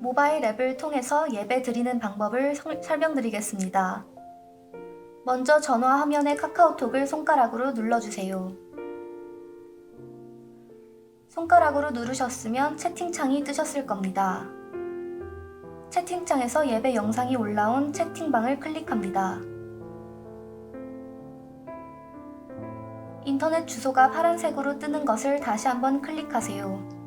모바일 앱을 통해서 예배 드리는 방법을 설명드리겠습니다. 먼저 전화 화면의 카카오톡을 손가락으로 눌러주세요. 손가락으로 누르셨으면 채팅창이 뜨셨을 겁니다. 채팅창에서 예배 영상이 올라온 채팅방을 클릭합니다. 인터넷 주소가 파란색으로 뜨는 것을 다시 한번 클릭하세요.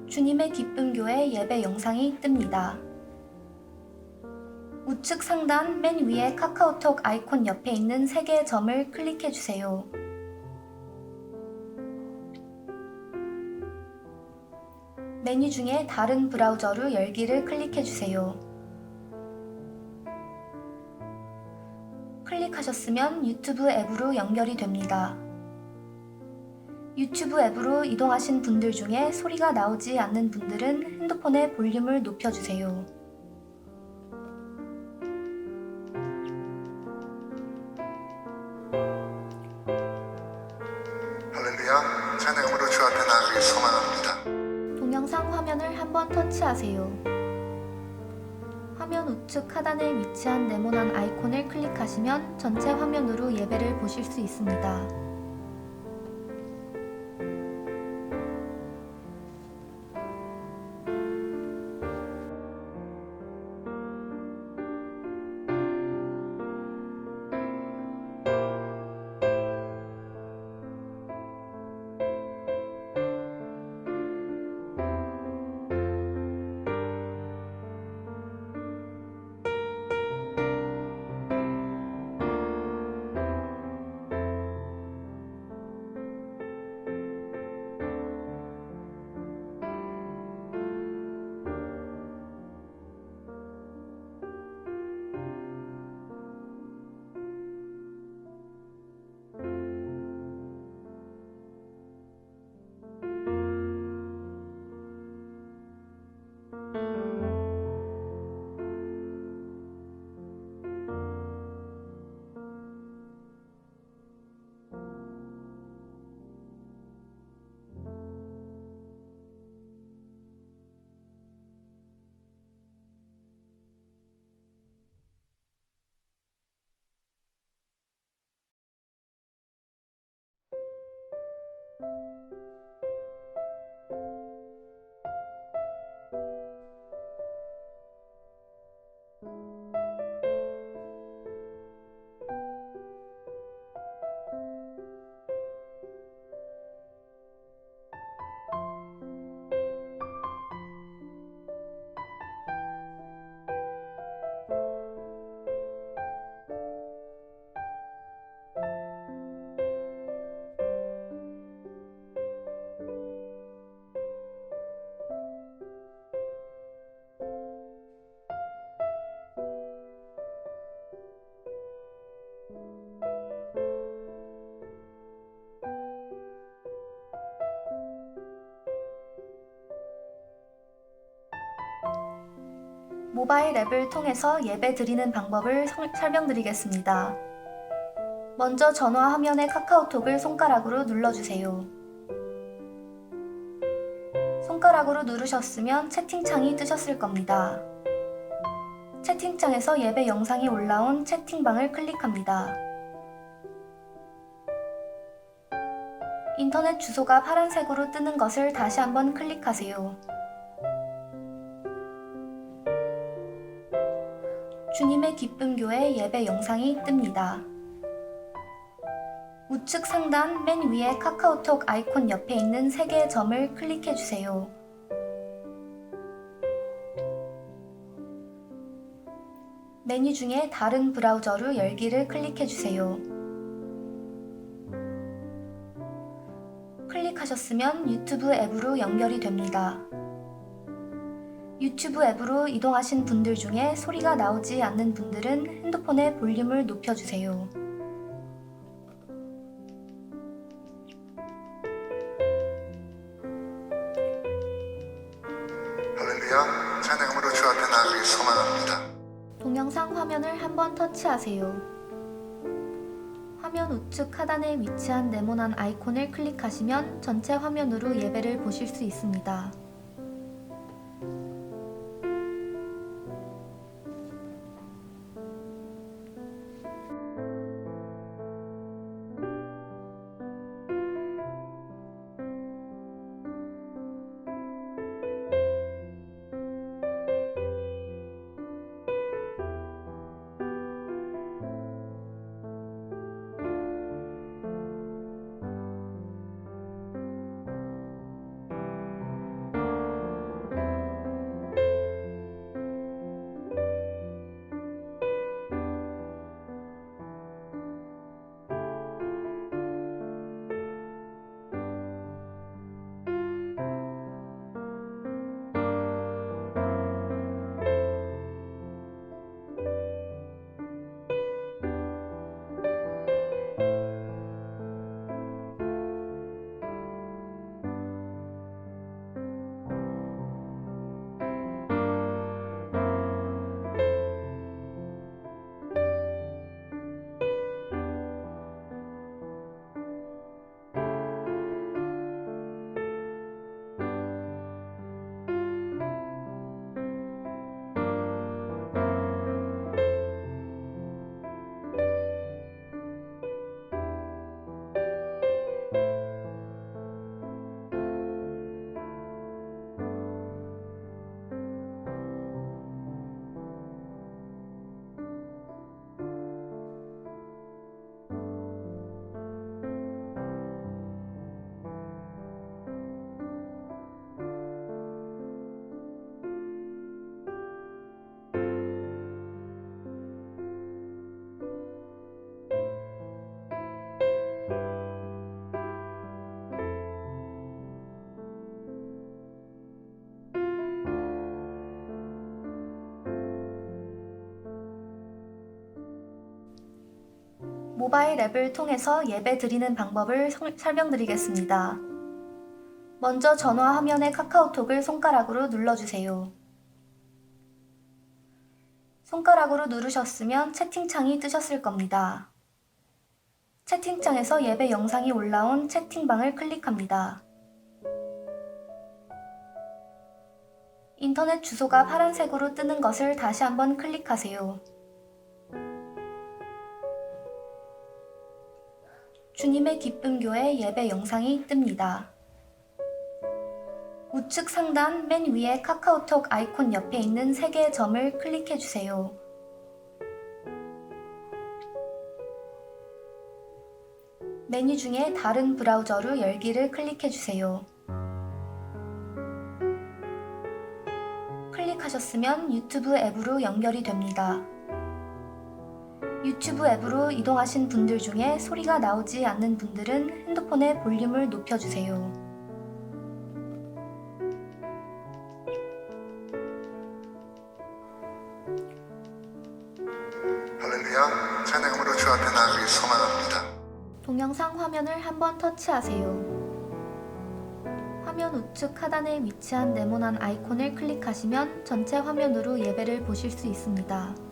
주님의 기쁨 교회 예배 영상이 뜹니다. 우측 상단 맨 위에 카카오톡 아이콘 옆에 있는 3개의 점을 클릭해 주세요. 메뉴 중에 다른 브라우저로 열기를 클릭해 주세요. 클릭하셨으면 유튜브 앱으로 연결이 됩니다. 유튜브 앱으로 이동하신 분들 중에 소리가 나오지 않는 분들은 핸드폰의 볼륨을 높여주세요. 할렐루야, 찬양으로 주 앞에 나가길 소망합니다. 동영상 화면을 한번 터치하세요. 화면 우측 하단에 위치한 네모난 아이콘을 클릭하시면 전체 화면으로 예배를 보실 수 있습니다. 모바일 앱을 통해서 예배 드리는 방법을 설명드리겠습니다. 먼저 전화 화면의 카카오톡을 손가락으로 눌러주세요. 손가락으로 누르셨으면 채팅창이 뜨셨을 겁니다. 채팅창에서 예배 영상이 올라온 채팅방을 클릭합니다. 인터넷 주소가 파란색으로 뜨는 것을 다시 한번 클릭하세요. 주님의 기쁨 교회 예배 영상이 뜹니다. 우측 상단 맨 위에 카카오톡 아이콘 옆에 있는 3개의 점을 클릭해 주세요. 메뉴 중에 다른 브라우저로 열기를 클릭해 주세요. 클릭하셨으면 유튜브 앱으로 연결이 됩니다. 유튜브 앱으로 이동하신 분들 중에 소리가 나오지 않는 분들은 핸드폰의 볼륨을 높여주세요. 할렐루야, 찬양으로 주 앞에 나가길 소망합니다. 동영상 화면을 한번 터치하세요. 화면 우측 하단에 위치한 네모난 아이콘을 클릭하시면 전체 화면으로 예배를 보실 수 있습니다. 모바일 앱을 통해서 예배 드리는 방법을 설명드리겠습니다. 먼저 전화 화면의 카카오톡을 손가락으로 눌러주세요. 손가락으로 누르셨으면 채팅창이 뜨셨을 겁니다. 채팅창에서 예배 영상이 올라온 채팅방을 클릭합니다. 인터넷 주소가 파란색으로 뜨는 것을 다시 한번 클릭하세요. 주님의 기쁨 교회 예배 영상이 뜹니다. 우측 상단 맨 위에 카카오톡 아이콘 옆에 있는 3개의 점을 클릭해 주세요. 메뉴 중에 다른 브라우저로 열기를 클릭해 주세요. 클릭하셨으면 유튜브 앱으로 연결이 됩니다. 유튜브 앱으로 이동하신 분들 중에 소리가 나오지 않는 분들은 핸드폰의 볼륨을 높여주세요. 할렐루야, 찬양으로 주 앞에 나가길 소망합니다. 동영상 화면을 한번 터치하세요. 화면 우측 하단에 위치한 네모난 아이콘을 클릭하시면 전체 화면으로 예배를 보실 수 있습니다.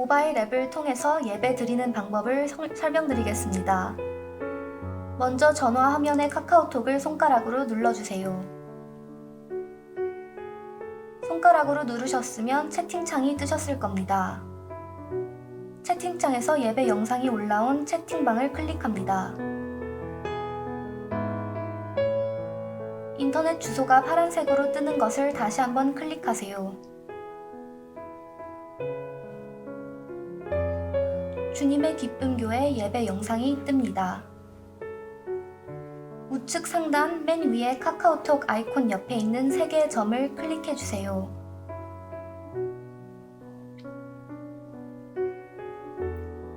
모바일 앱을 통해서 예배 드리는 방법을 설명드리겠습니다. 먼저 전화 화면의 카카오톡을 손가락으로 눌러주세요. 손가락으로 누르셨으면 채팅창이 뜨셨을 겁니다. 채팅창에서 예배 영상이 올라온 채팅방을 클릭합니다. 인터넷 주소가 파란색으로 뜨는 것을 다시 한번 클릭하세요. 주님의 기쁨 교회 예배 영상이 뜹니다. 우측 상단 맨 위에 카카오톡 아이콘 옆에 있는 3개의 점을 클릭해 주세요.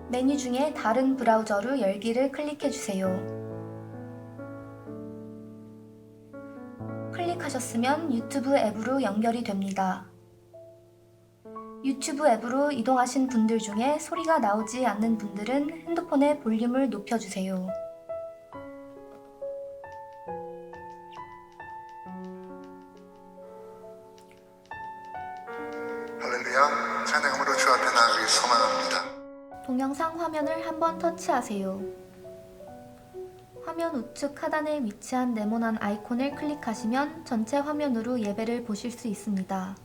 메뉴 중에 다른 브라우저로 열기를 클릭해 주세요. 클릭하셨으면 유튜브 앱으로 연결이 됩니다. 유튜브 앱으로 이동하신 분들 중에 소리가 나오지 않는 분들은 핸드폰의 볼륨을 높여주세요. 할렐루야, 찬양으로 주 앞에 나가기 소망합니다. 동영상 화면을 한번 터치하세요. 화면 우측 하단에 위치한 네모난 아이콘을 클릭하시면 전체 화면으로 예배를 보실 수 있습니다.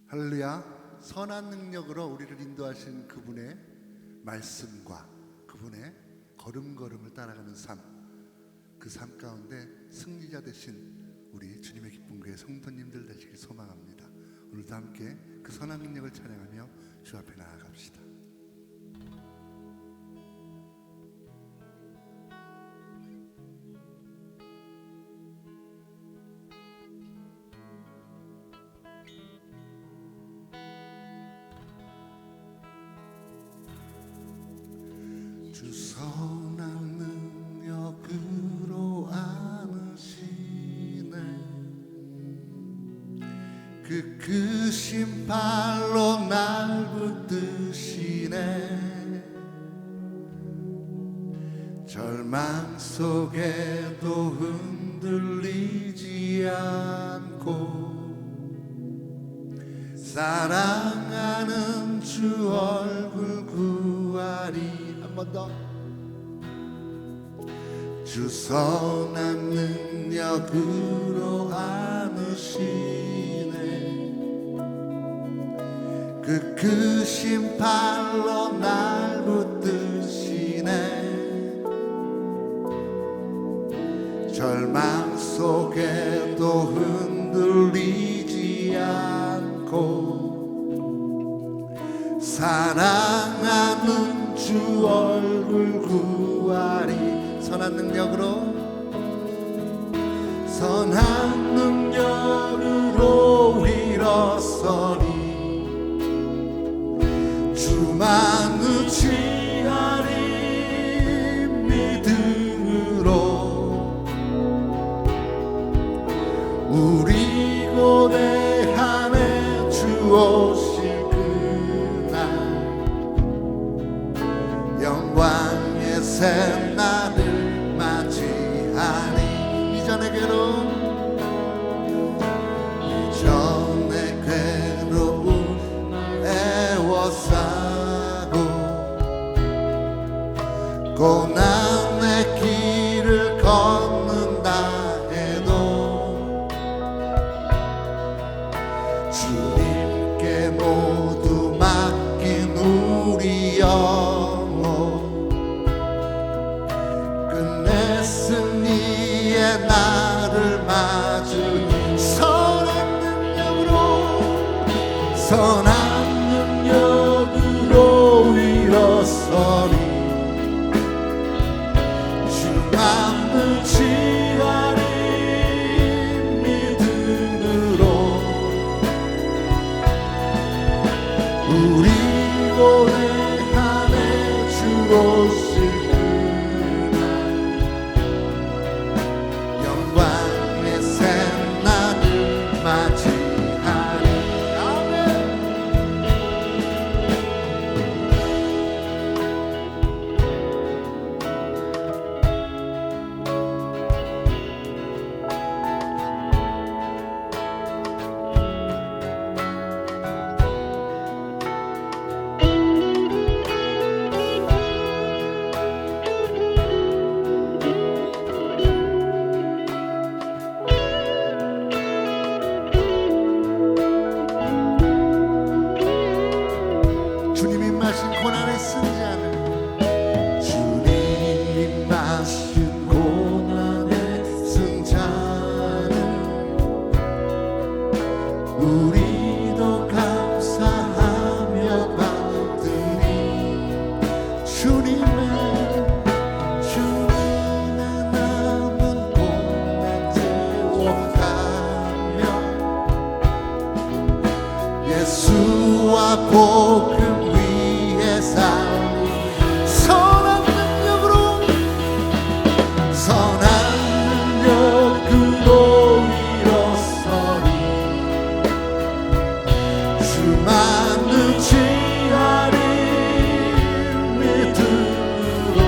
할렐루야. 선한 능력으로 우리를 인도하신 그분의 말씀과 그분의 걸음걸음을 따라가는 삶, 그 삶 가운데 승리자 되신 우리 주님의 기쁨 교회 성도님들 되시길 소망합니다. 오늘도 함께 그 선한 능력을 찬양하며 주 앞에 나아갑시다. 주 선한 능력으로 안으시네, 그 크신 발로 날 붙드시네. 절망 속에도 흔들리지 않고 사랑하는 주 얼굴 구하리. 한 번 더. 주 선한 능력으로 안으시네, 그 크신 팔로 날 붙드시네. 절망 속에도 흔들리지 않고 사랑하는 주 얼굴 구하리. 선한 능력으로, 선한 능력으로 일어서리. 주만 의지하리. 믿음으로 우리 고대함에 주 오실 그날 영광의 새날을 맞이하니. 이전의 괴로움 애워싸고 고난의 길을 걷는다 해도 주님께 모두 맡긴 우리 영혼, 끝내 승리의 날을 맞으니. 선한 선한 능력으로 일어서리 주만 의지하리 믿음으로 우리 고뇌함에 주 오실 그날 영광의 새날을 맞이하리. 아멘. 주님이 마신 고난의 승자는 주님이 마신 고난의 승자는 우리도 감사하며 받으니 주님의 남은 고난 제워가며 예수와 복음 위에 살리 선한 능력으로 일어서리 주만 의지하리 믿음으로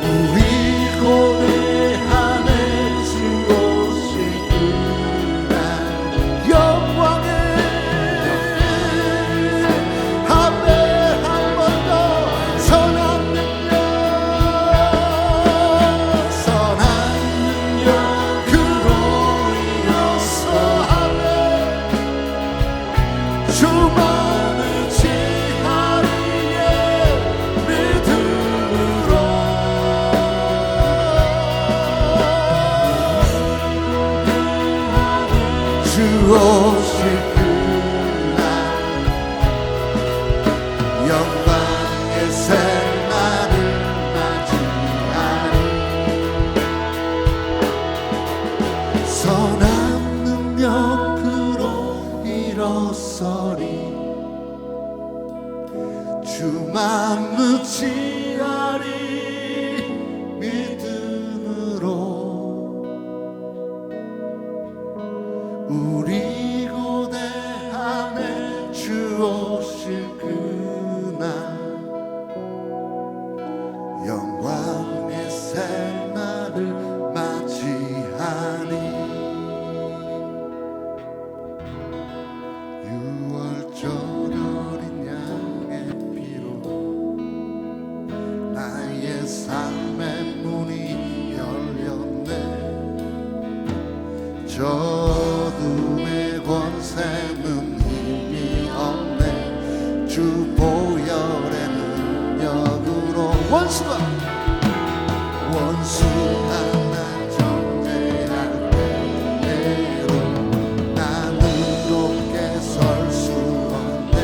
우리 고뇌함에 주 오실 그날 영광의 아멘. 한 번 더 선한 능력으로 일어서 아멘. 주만 의지하리에 믿음으로 주 오실 그날 영광의 새날을 맞이하리 선한 능력으로 일어서리 주만 의지하리 믿음으로 우리 고대함에 주 오실 그날 영광의 새날을 맞이하니 6월절 어린 양의 피로 나의 삶의 문이 열렸네 어둠의 권세는 힘이 없네 주 보혈의 능력으로 원수가 날 정죄할 때로 나는 높게 설 수 없네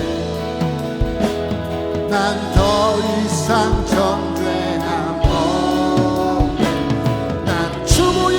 난 더 이상 정죄함 없네 난 주 보혈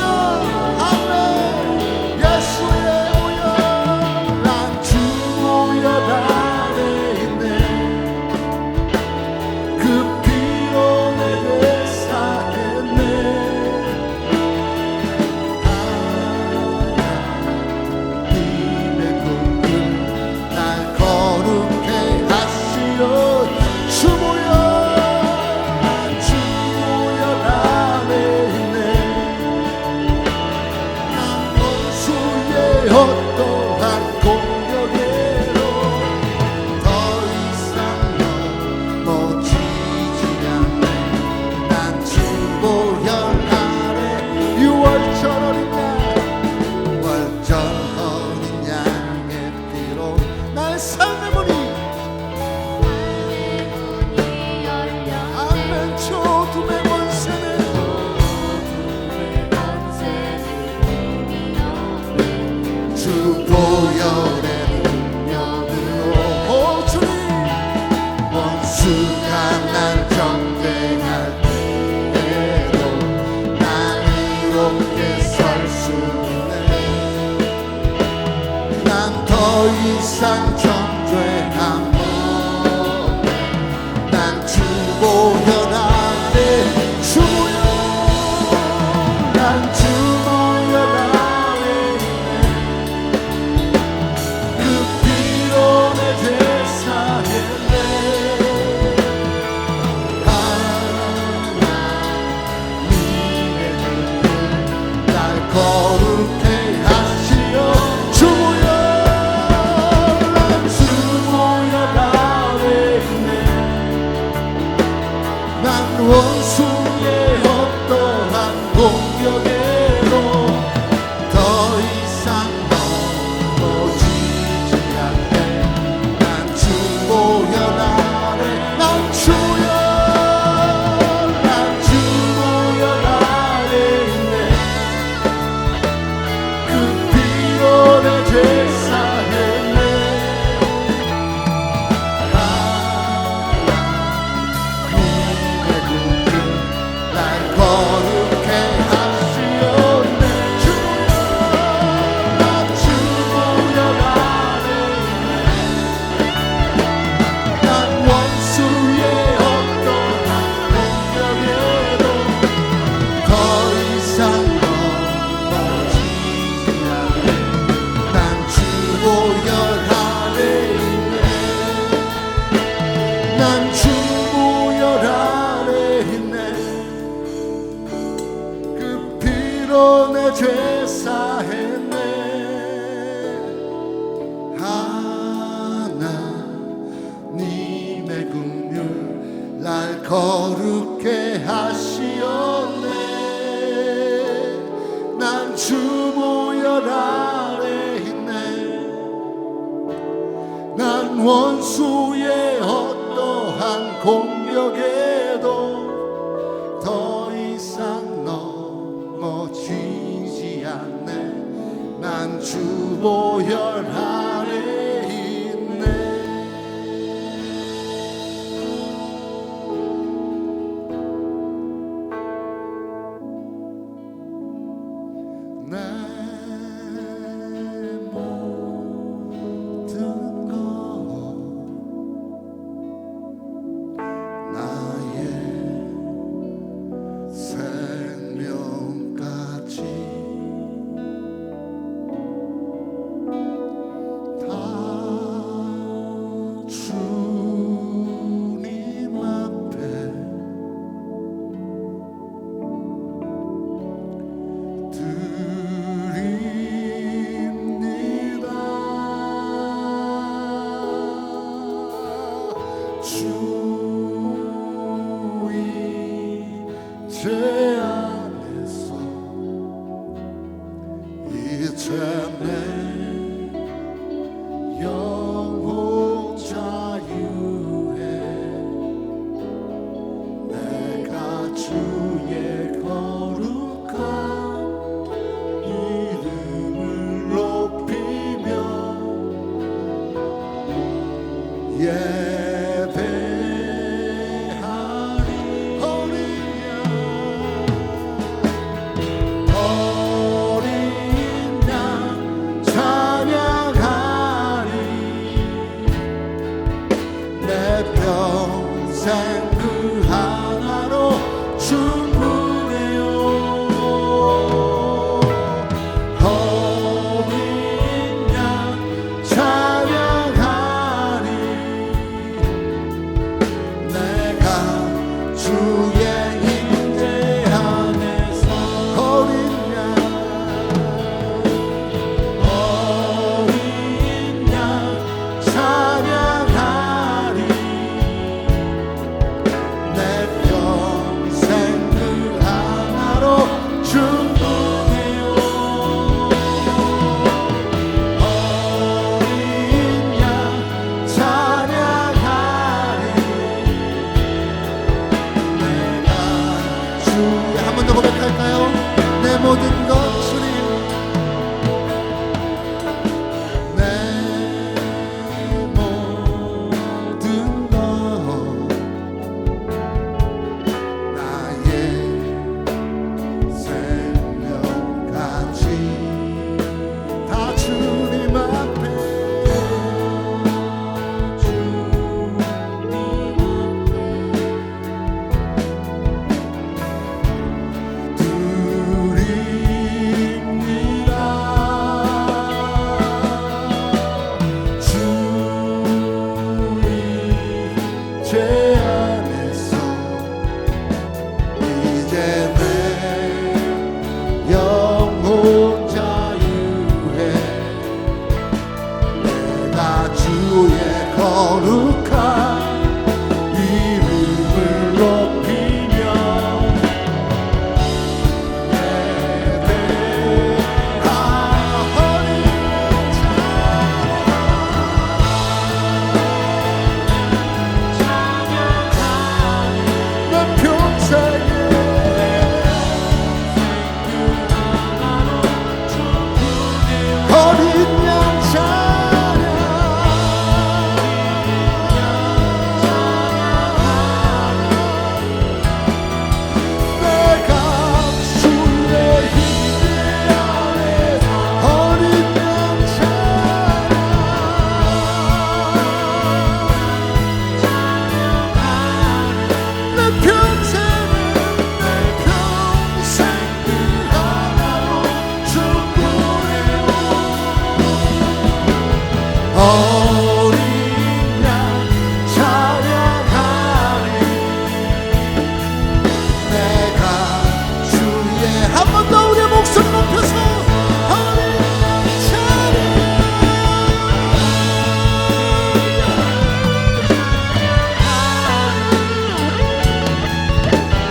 어떠한 공격에도 더 이상 넘어지지 않네 난 주 보혈 아래 6월절 어린 양의 피로 나의 삶의 문이 열려 아멘 저 어둠의 권세는 주 이상 정죄함 난 주보혈 아래 주보혈 난 주보혈 아래 그 피로 내 죄 사했네 하나님의 날 거룩해 하시어 주보혈 난 주보혈 아래 있네 난 원수의 어떠한 공격에도 더 이상 넘어지지 않네 난 주보혈 아래 난 주보혈 아래 있네 그 피로 내 죄 사했네 날 거룩해 하시었네 난 주보혈 아래 있네 난 원수의 어떠한 공격에도 더 이상 넘어지지 않네 난 주보혈 아래 있네 난 주보혈 아래 있네 그 피로 내 죄 사했네 하나님의 긍휼 날 거룩해 하시었네 난 주보혈 아래 있네 난 원수의 어떠한 공격에도 더 이상 넘어지지 않네 난 주보혈 아래 있네 내 모든 것 나의 생명까지 다 주님 앞에 드립니다 주의 죄 안에서 이제 내 영혼 자유해 내가 주의 거룩한 이름을 높이며 예배하리 어린 양 저 어린 양 찬양하리 내가 주의 한 번 더 우리의 목소리 높여서 어린 양 찬양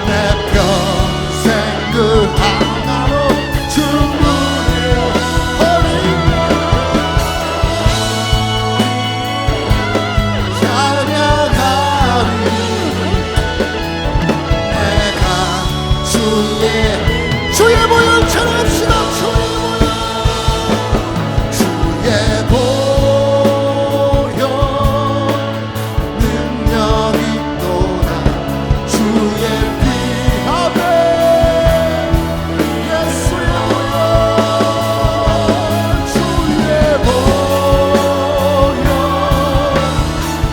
내 평생 그 하나로 충분해요 어린 양 찬양하리 내가 주의 보혈 찬양합시다 주의 보혈 능력이 또다 주의 피 아멘 예수의 보혈 주의 보혈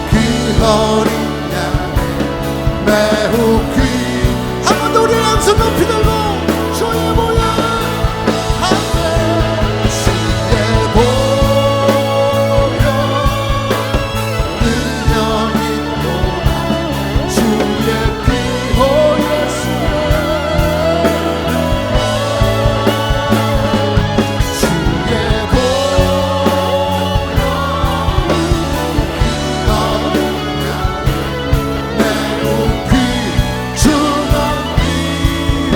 그 어린 양 매우 귀 한 번 더 우리 양손 높이 들고 주의 보혈 아멘 주의 보혈 능력이 또다 주의 피 오 예수의 주의 보혈 어린 양 매우 귀중한 피로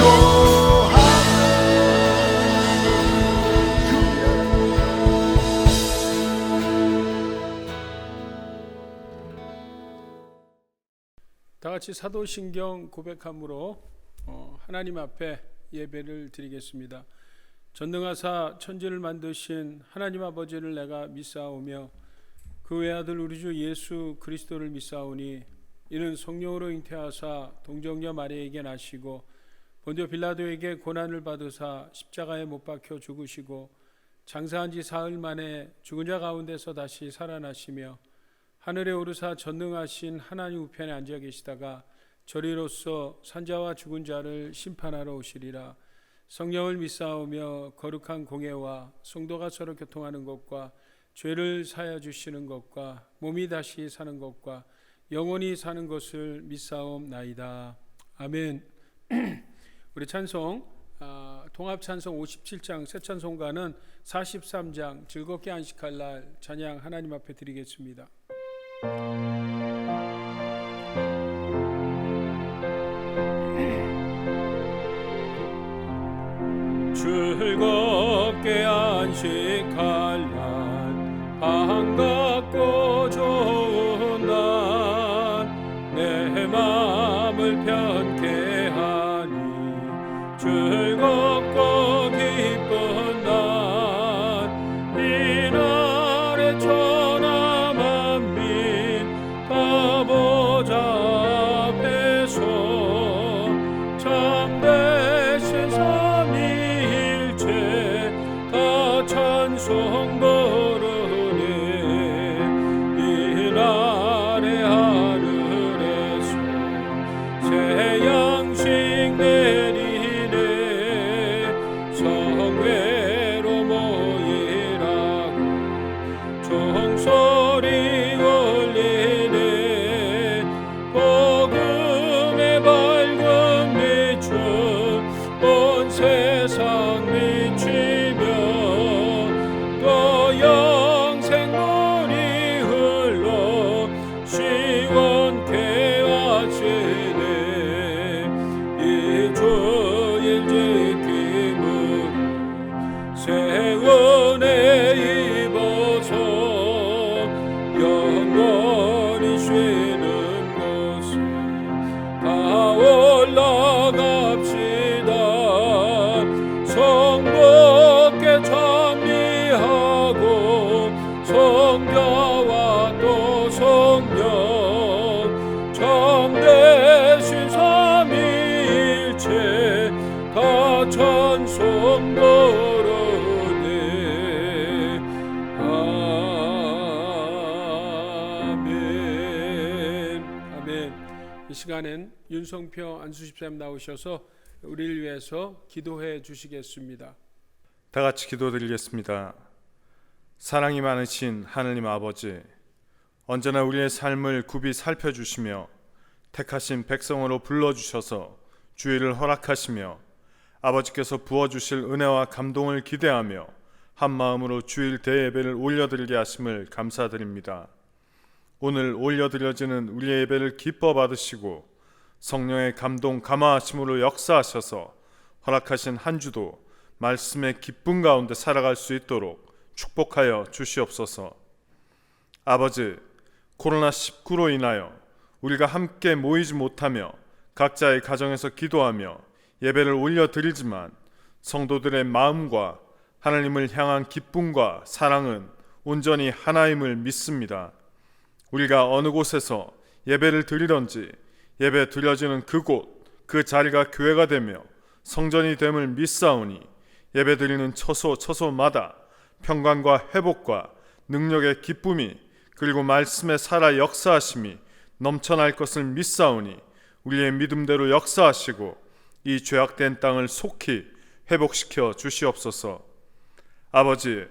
다 같이 사도신경 고백함으로 하나님 앞에 예배를 드리겠습니다. 전능하사 천지를 만드신 하나님 아버지를 내가 믿사오며 그 외아들 우리 주 예수 그리스도를 믿사오니 이는 성령으로 잉태하사 동정녀 마리아에게 나시고 본디오 빌라도에게 고난을 받으사 십자가에 못 박혀 죽으시고 장사한 지 사흘 만에 죽은 자 가운데서 다시 살아나시며 하늘에 오르사 전능하신 하나님 우편에 앉아 계시다가 저리로서 산자와 죽은 자를 심판하러 오시리라. 성령을 믿사오며 거룩한 공예와 성도가 서로 교통하는 것과 죄를 사하여 주시는 것과 몸이 다시 사는 것과 영원히 사는 것을 믿사옵나이다. 아멘. 우리 찬송 통합 찬송 57장 새 찬송가는 43장 즐겁게 안식할 날 찬양 하나님 앞에 드리겠습니다. 즐겁게 안식할 날 반갑고 좋은 날 내 마음을 편케 하니 즐겁고 기쁜 날 이날에 천하 만민 다 보좌 앞에서 참되신 삼위일체 다 찬송 부르네 이날의 하늘에서 새 양식 내리네 성회로 모이라고 종소리 울리네 복음의 밝은 빛은 온 세상 비치며 또 영생물이 흘러 시원케 하시네 이 주일 지킴으로 새 은혜 입어서 영원히 쉬는 곳에 다 올라갑시다 성부께 찬미하고 성자와 또 성령 참되신 삼위일체 다 찬송 부르네 아멘. 아멘. 이 시간엔 윤성표 안수집사님 나오셔서 우리를 위해서 기도해 주시겠습니다. 다 같이 기도드리겠습니다. 사랑이 많으신 하느님 아버지, 언제나 우리의 삶을 굽이 살펴주시며 택하신 백성으로 불러주셔서 주의를 허락하시며 아버지께서 부어주실 은혜와 감동을 기대하며 한 마음으로 주일 대예배를 올려드리게 하심을 감사드립니다. 오늘 올려드려지는 우리의 예배를 기뻐 받으시고 성령의 감동 감화하심으로 역사하셔서 허락하신 한 주도 말씀의 기쁨 가운데 살아갈 수 있도록 축복하여 주시옵소서. 아버지, 코로나19로 인하여 우리가 함께 모이지 못하며 각자의 가정에서 기도하며 예배를 올려드리지만 성도들의 마음과 하나님을 향한 기쁨과 사랑은 온전히 하나임을 믿습니다. 우리가 어느 곳에서 예배를 드리던지 예배 드려지는 그곳, 그 자리가 교회가 되며 성전이 됨을 믿사오니 예배 드리는 처소마다 평강과 회복과 능력의 기쁨이 그리고 말씀의 살아 역사하심이 넘쳐날 것을 믿사오니 우리의 믿음대로 역사하시고 이 죄악된 땅을 속히 회복시켜 주시옵소서. 아버지,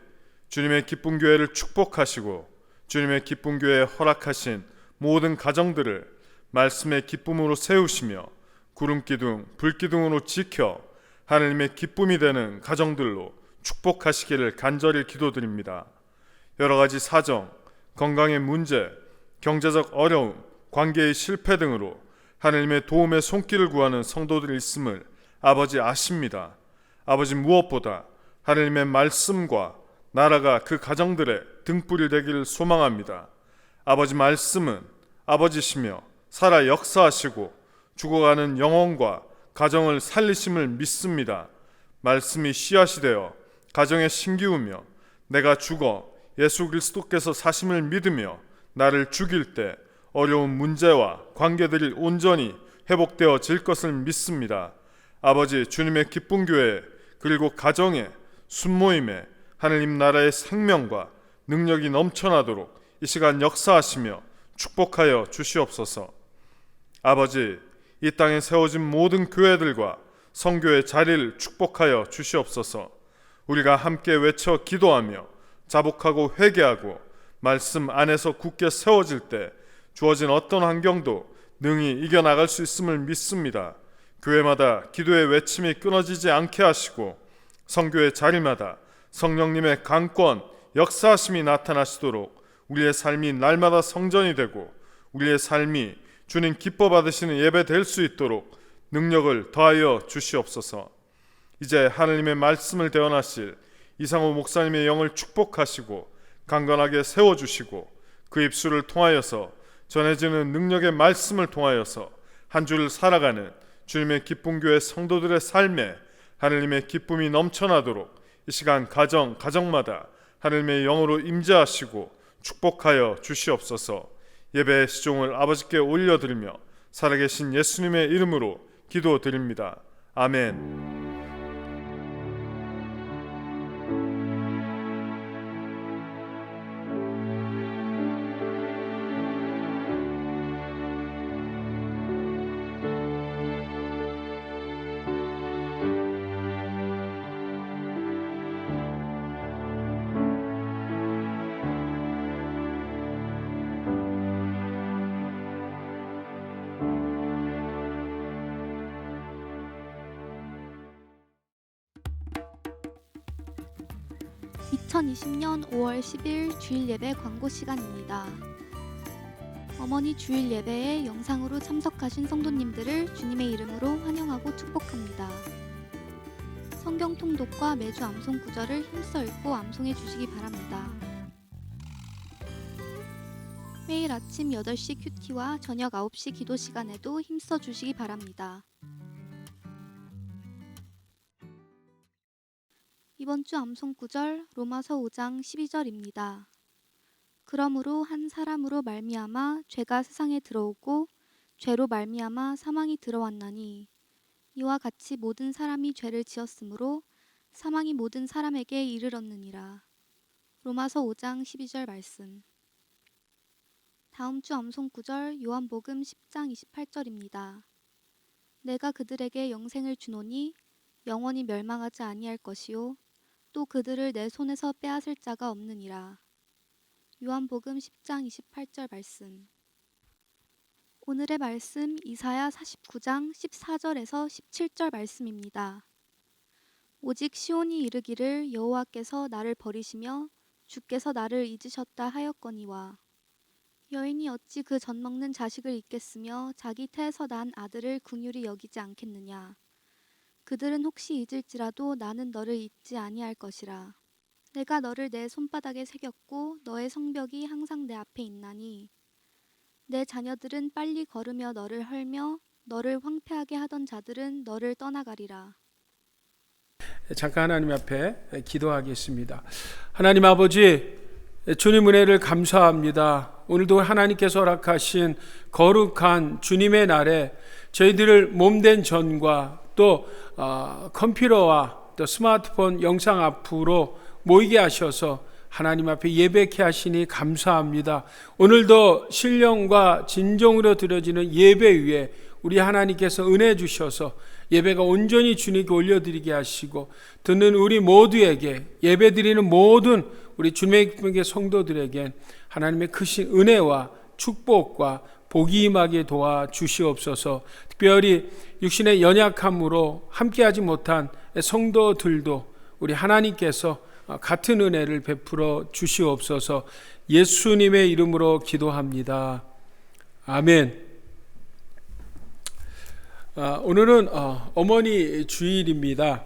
주님의 기쁜 교회를 축복하시고 주님의 기쁜 교회에 허락하신 모든 가정들을 말씀의 기쁨으로 세우시며 구름기둥, 불기둥으로 지켜 하나님의 기쁨이 되는 가정들로 축복하시기를 간절히 기도드립니다. 여러 가지 사정, 건강의 문제, 경제적 어려움, 관계의 실패 등으로 하나님의 도움의 손길을 구하는 성도들이 있음을 아버지 아십니다. 아버지, 무엇보다 하나님의 말씀과 나라가 그 가정들의 등불이 되기를 소망합니다. 아버지, 말씀은 아버지시며 살아 역사하시고 죽어가는 영혼과 가정을 살리심을 믿습니다. 말씀이 씨앗이 되어 가정에 심기우며 내가 죽어 예수 그리스도께서 사심을 믿으며 나를 죽일 때 어려운 문제와 관계들이 온전히 회복되어질 것을 믿습니다. 아버지, 주님의 기쁜 교회 그리고 가정에 순모임에 하나님 나라의 생명과 능력이 넘쳐나도록 이 시간 역사하시며 축복하여 주시옵소서. 아버지, 이 땅에 세워진 모든 교회들과 성교의 자리를 축복하여 주시옵소서. 우리가 함께 외쳐 기도하며 자복하고 회개하고 말씀 안에서 굳게 세워질 때 주어진 어떤 환경도 능히 이겨나갈 수 있음을 믿습니다. 교회마다 기도의 외침이 끊어지지 않게 하시고 성교의 자리마다 성령님의 강권, 역사하심이 나타나시도록 우리의 삶이 날마다 성전이 되고 우리의 삶이 주님 기뻐 받으시는 예배 될 수 있도록 능력을 더하여 주시옵소서. 이제 하나님의 말씀을 대언하실 이상호 목사님의 영을 축복하시고 강건하게 세워주시고 그 입술을 통하여서 전해지는 능력의 말씀을 통하여서 한 주를 살아가는 주님의 기쁜 교회 성도들의 삶에 하나님의 기쁨이 넘쳐나도록 이 시간 가정마다 하나님의 영으로 임재하시고 축복하여 주시옵소서. 예배의 시종을 아버지께 올려드리며 살아계신 예수님의 이름으로 기도드립니다. 아멘. 2020년 5월 10일 주일 예배 광고 시간입니다. 어머니 주일 예배에 영상으로 참석하신 성도님들을 주님의 이름으로 환영하고 축복합니다. 성경 통독과 매주 암송 구절을 힘써 읽고 암송해 주시기 바랍니다. 매일 아침 8시 큐티와 저녁 9시 기도 시간에도 힘써 주시기 바랍니다. 이번 주 암송 구절 로마서 5장 12절입니다. 그러므로 한 사람으로 말미암아 죄가 세상에 들어오고 죄로 말미암아 사망이 들어왔나니 이와 같이 모든 사람이 죄를 지었으므로 사망이 모든 사람에게 이르렀느니라. 로마서 5장 12절 말씀. 다음 주 암송 구절 요한복음 10장 28절입니다. 내가 그들에게 영생을 주노니 영원히 멸망하지 아니할 것이요 또 그들을 내 손에서 빼앗을 자가 없느니라. 요한복음 10장 28절 말씀. 오늘의 말씀 이사야 49장 14절에서 17절 말씀입니다. 오직 시온이 이르기를 여호와께서 나를 버리시며 주께서 나를 잊으셨다 하였거니와 여인이 어찌 그 젖 먹는 자식을 잊겠으며 자기 태에서 난 아들을 긍휼히 여기지 않겠느냐. 그들은 혹시 잊을지라도 나는 너를 잊지 아니할 것이라. 내가 너를 내 손바닥에 새겼고 너의 성벽이 항상 내 앞에 있나니 내 자녀들은 빨리 걸으며 너를 헐며 너를 황폐하게 하던 자들은 너를 떠나가리라. 잠깐 하나님 앞에 기도하겠습니다. 하나님 아버지, 주님 은혜를 감사합니다. 오늘도 하나님께서 허락하신 거룩한 주님의 날에 저희들을 몸된 전과 또 컴퓨터와 또 스마트폰 영상 앞으로 모이게 하셔서 하나님 앞에 예배케 하시니 감사합니다. 오늘도 신령과 진정으로 드려지는 예배 위에 우리 하나님께서 은혜 주셔서 예배가 온전히 주님께 올려드리게 하시고 듣는 우리 모두에게 예배드리는 모든 우리 주님의 성도들에게 하나님의 크신 은혜와 축복과 복이 임하게 도와주시옵소서. 특별히 육신의 연약함으로 함께하지 못한 성도들도 우리 하나님께서 같은 은혜를 베풀어 주시옵소서. 예수님의 이름으로 기도합니다. 아멘. 오늘은 어머니 주일입니다.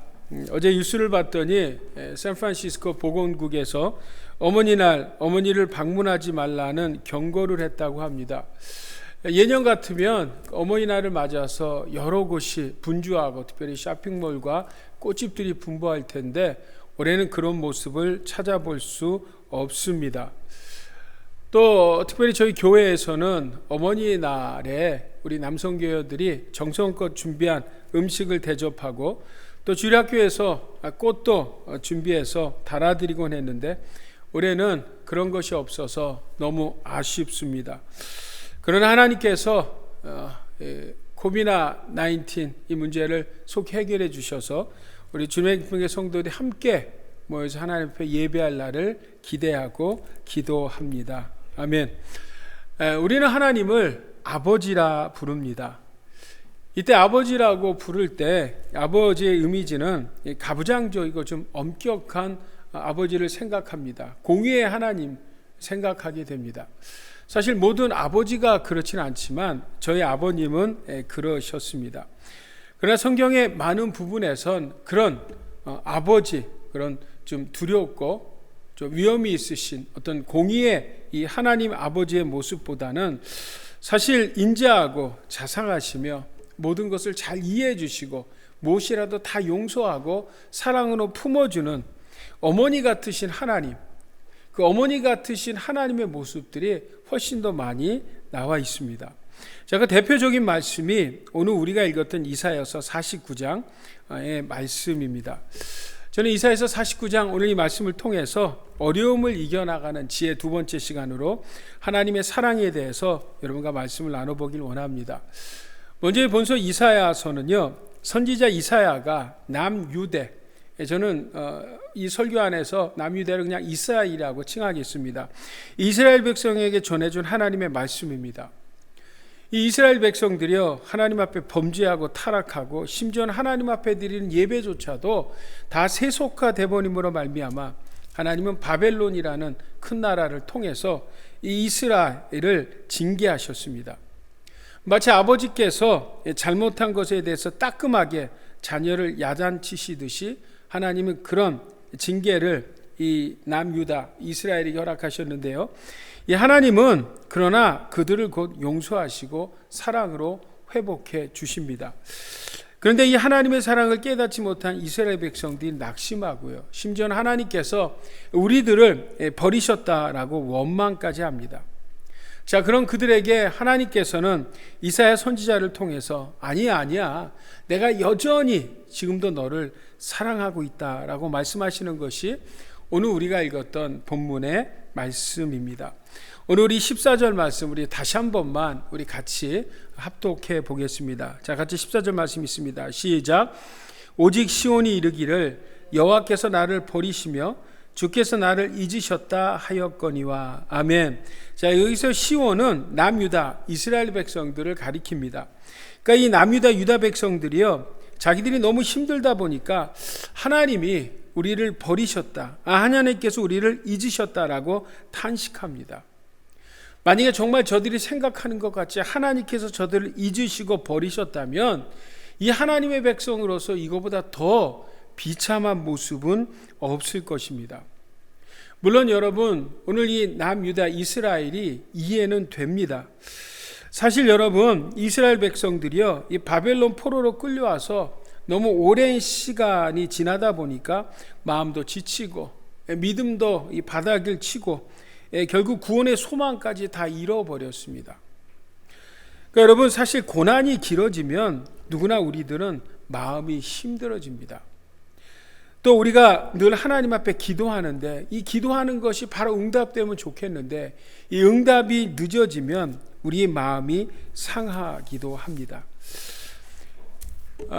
어제 뉴스를 봤더니 샌프란시스코 보건국에서 어머니날 어머니를 방문하지 말라는 경고를 했다고 합니다. 예년 같으면 어머니날을 맞아서 여러 곳이 분주하고 특별히 쇼핑몰과 꽃집들이 분부할 텐데 올해는 그런 모습을 찾아볼 수 없습니다. 또 특별히 저희 교회에서는 어머니날에 우리 남성교회들이 정성껏 준비한 음식을 대접하고 또 주일학교에서 꽃도 준비해서 달아드리곤 했는데 올해는 그런 것이 없어서 너무 아쉽습니다. 그러나 하나님께서 코비드-19 이 문제를 속 해결해 주셔서 우리 주님의 성도들이 함께 모여서 하나님 앞에 예배할 날을 기대하고 기도합니다. 아멘. 우리는 하나님을 아버지라 부릅니다. 이때 아버지라고 부를 때 아버지의 이미지는 가부장적이고 좀 엄격한 아버지를 생각합니다. 공의의 하나님 생각하게 됩니다. 사실 모든 아버지가 그렇지는 않지만 저희 아버님은 그러셨습니다. 그러나 성경의 많은 부분에선 그런 아버지, 그런 좀 두렵고 좀 위험이 있으신 어떤 공의의 이 하나님 아버지의 모습보다는 사실 인자하고 자상하시며 모든 것을 잘 이해해 주시고 무엇이라도 다 용서하고 사랑으로 품어주는 어머니 같으신 하나님, 그 어머니 같으신 하나님의 모습들이 훨씬 더 많이 나와 있습니다. 자, 그 대표적인 말씀이 오늘 우리가 읽었던 이사야서 49장의 말씀입니다. 저는 이사야서 49장 오늘 이 말씀을 통해서 어려움을 이겨나가는 지혜 두 번째 시간으로 하나님의 사랑에 대해서 여러분과 말씀을 나눠보길 원합니다. 먼저 본서 이사야서는요, 선지자 이사야가 남유대, 저는 이 설교 안에서 남유대를 그냥 이스라엘이라고 칭하겠습니다. 이스라엘 백성에게 전해준 하나님의 말씀입니다. 이 이스라엘 백성들이요, 하나님 앞에 범죄하고 타락하고 심지어는 하나님 앞에 드리는 예배조차도 다 세속화 되버림으로 말미암아 하나님은 바벨론이라는 큰 나라를 통해서 이 이스라엘을 징계하셨습니다. 마치 아버지께서 잘못한 것에 대해서 따끔하게 자녀를 야단치시듯이 하나님은 그런 징계를 이 남유다 이스라엘에게 허락하셨는데요. 이 하나님은 그러나 그들을 곧 용서하시고 사랑으로 회복해 주십니다. 그런데 이 하나님의 사랑을 깨닫지 못한 이스라엘 백성들이 낙심하고요. 심지어는 하나님께서 우리들을 버리셨다라고 원망까지 합니다. 자, 그런 그들에게 하나님께서는 이사야 선지자를 통해서 아니야 내가 여전히 지금도 너를 사랑하고 있다라고 말씀하시는 것이 오늘 우리가 읽었던 본문의 말씀입니다. 오늘 우리 14절 말씀 우리 다시 한 번만 우리 같이 합독해 보겠습니다. 자, 같이 14절 말씀 있습니다. 시작. 오직 시온이 이르기를 여호와께서 나를 버리시며 주께서 나를 잊으셨다 하였거니와. 아멘. 자, 여기서 시온은 남유다 이스라엘 백성들을 가리킵니다. 그러니까 이 남유다 유다 백성들이요, 자기들이 너무 힘들다 보니까 하나님이 우리를 버리셨다, 하나님께서 우리를 잊으셨다라고 탄식합니다. 만약에 정말 저들이 생각하는 것 같이 하나님께서 저들을 잊으시고 버리셨다면 이 하나님의 백성으로서 이거보다 더 비참한 모습은 없을 것입니다. 물론 여러분, 오늘 이 남유다 이스라엘이 이해는 됩니다. 사실 여러분, 이스라엘 백성들이요, 이 바벨론 포로로 끌려와서 너무 오랜 시간이 지나다 보니까 마음도 지치고 믿음도 이 바닥을 치고 결국 구원의 소망까지 다 잃어버렸습니다. 그러니까 여러분, 사실 고난이 길어지면 누구나 우리들은 마음이 힘들어집니다. 또 우리가 늘 하나님 앞에 기도하는데 이 기도하는 것이 바로 응답되면 좋겠는데 이 응답이 늦어지면 우리의 마음이 상하기도 합니다.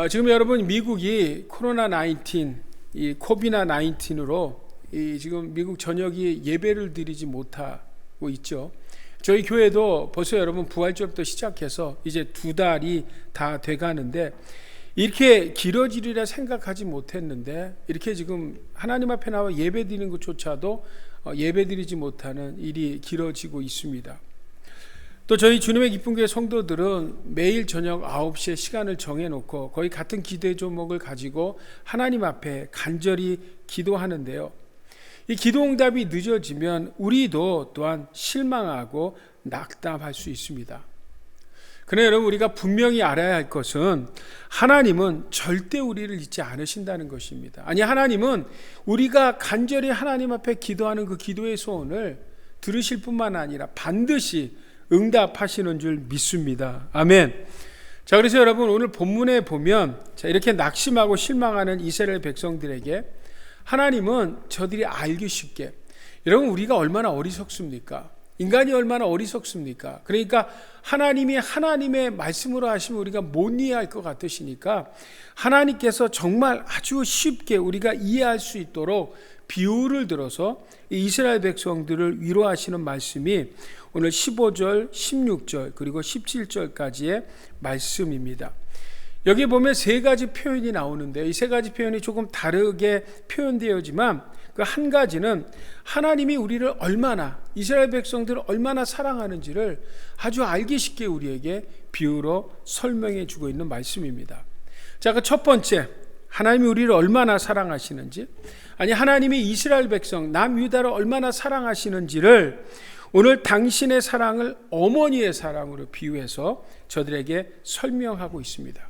지금 여러분, 미국이 코로나19, 이 코비나19으로 지금 미국 전역이 예배를 드리지 못하고 있죠. 저희 교회도 벌써 여러분 부활절부터 시작해서 이제 2달이 다 돼가는데 이렇게 길어지리라 생각하지 못했는데 이렇게 지금 하나님 앞에 나와 예배 드리는 것조차도 예배 드리지 못하는 일이 길어지고 있습니다. 또 저희 주님의 기쁜 교회 성도들은 매일 저녁 9시에 시간을 정해놓고 거의 같은 기도의 제목을 가지고 하나님 앞에 간절히 기도하는데요, 이 기도 응답이 늦어지면 우리도 또한 실망하고 낙담할 수 있습니다. 그러나 여러분, 우리가 분명히 알아야 할 것은 하나님은 절대 우리를 잊지 않으신다는 것입니다. 아니, 하나님은 우리가 간절히 하나님 앞에 기도하는 그 기도의 소원을 들으실 뿐만 아니라 반드시 응답하시는 줄 믿습니다. 아멘. 자, 그래서 여러분, 오늘 본문에 보면 이렇게 낙심하고 실망하는 이스라엘 백성들에게 하나님은 저들이 알기 쉽게, 여러분, 우리가 얼마나 어리석습니까? 인간이 얼마나 어리석습니까? 그러니까 하나님이 하나님의 말씀으로 하시면 우리가 못 이해할 것 같으시니까 하나님께서 정말 아주 쉽게 우리가 이해할 수 있도록 비유를 들어서 이스라엘 백성들을 위로하시는 말씀이 오늘 15절, 16절 그리고 17절까지의 말씀입니다. 여기 보면 3가지 표현이 나오는데 이 3가지 표현이 조금 다르게 표현되어지만 그 한 가지는 하나님이 우리를 얼마나, 이스라엘 백성들을 얼마나 사랑하는지를 아주 알기 쉽게 우리에게 비유로 설명해 주고 있는 말씀입니다. 자, 그 첫 번째, 하나님이 우리를 얼마나 사랑하시는지, 아니 하나님이 이스라엘 백성 남유다를 얼마나 사랑하시는지를 오늘 당신의 사랑을 어머니의 사랑으로 비유해서 저들에게 설명하고 있습니다.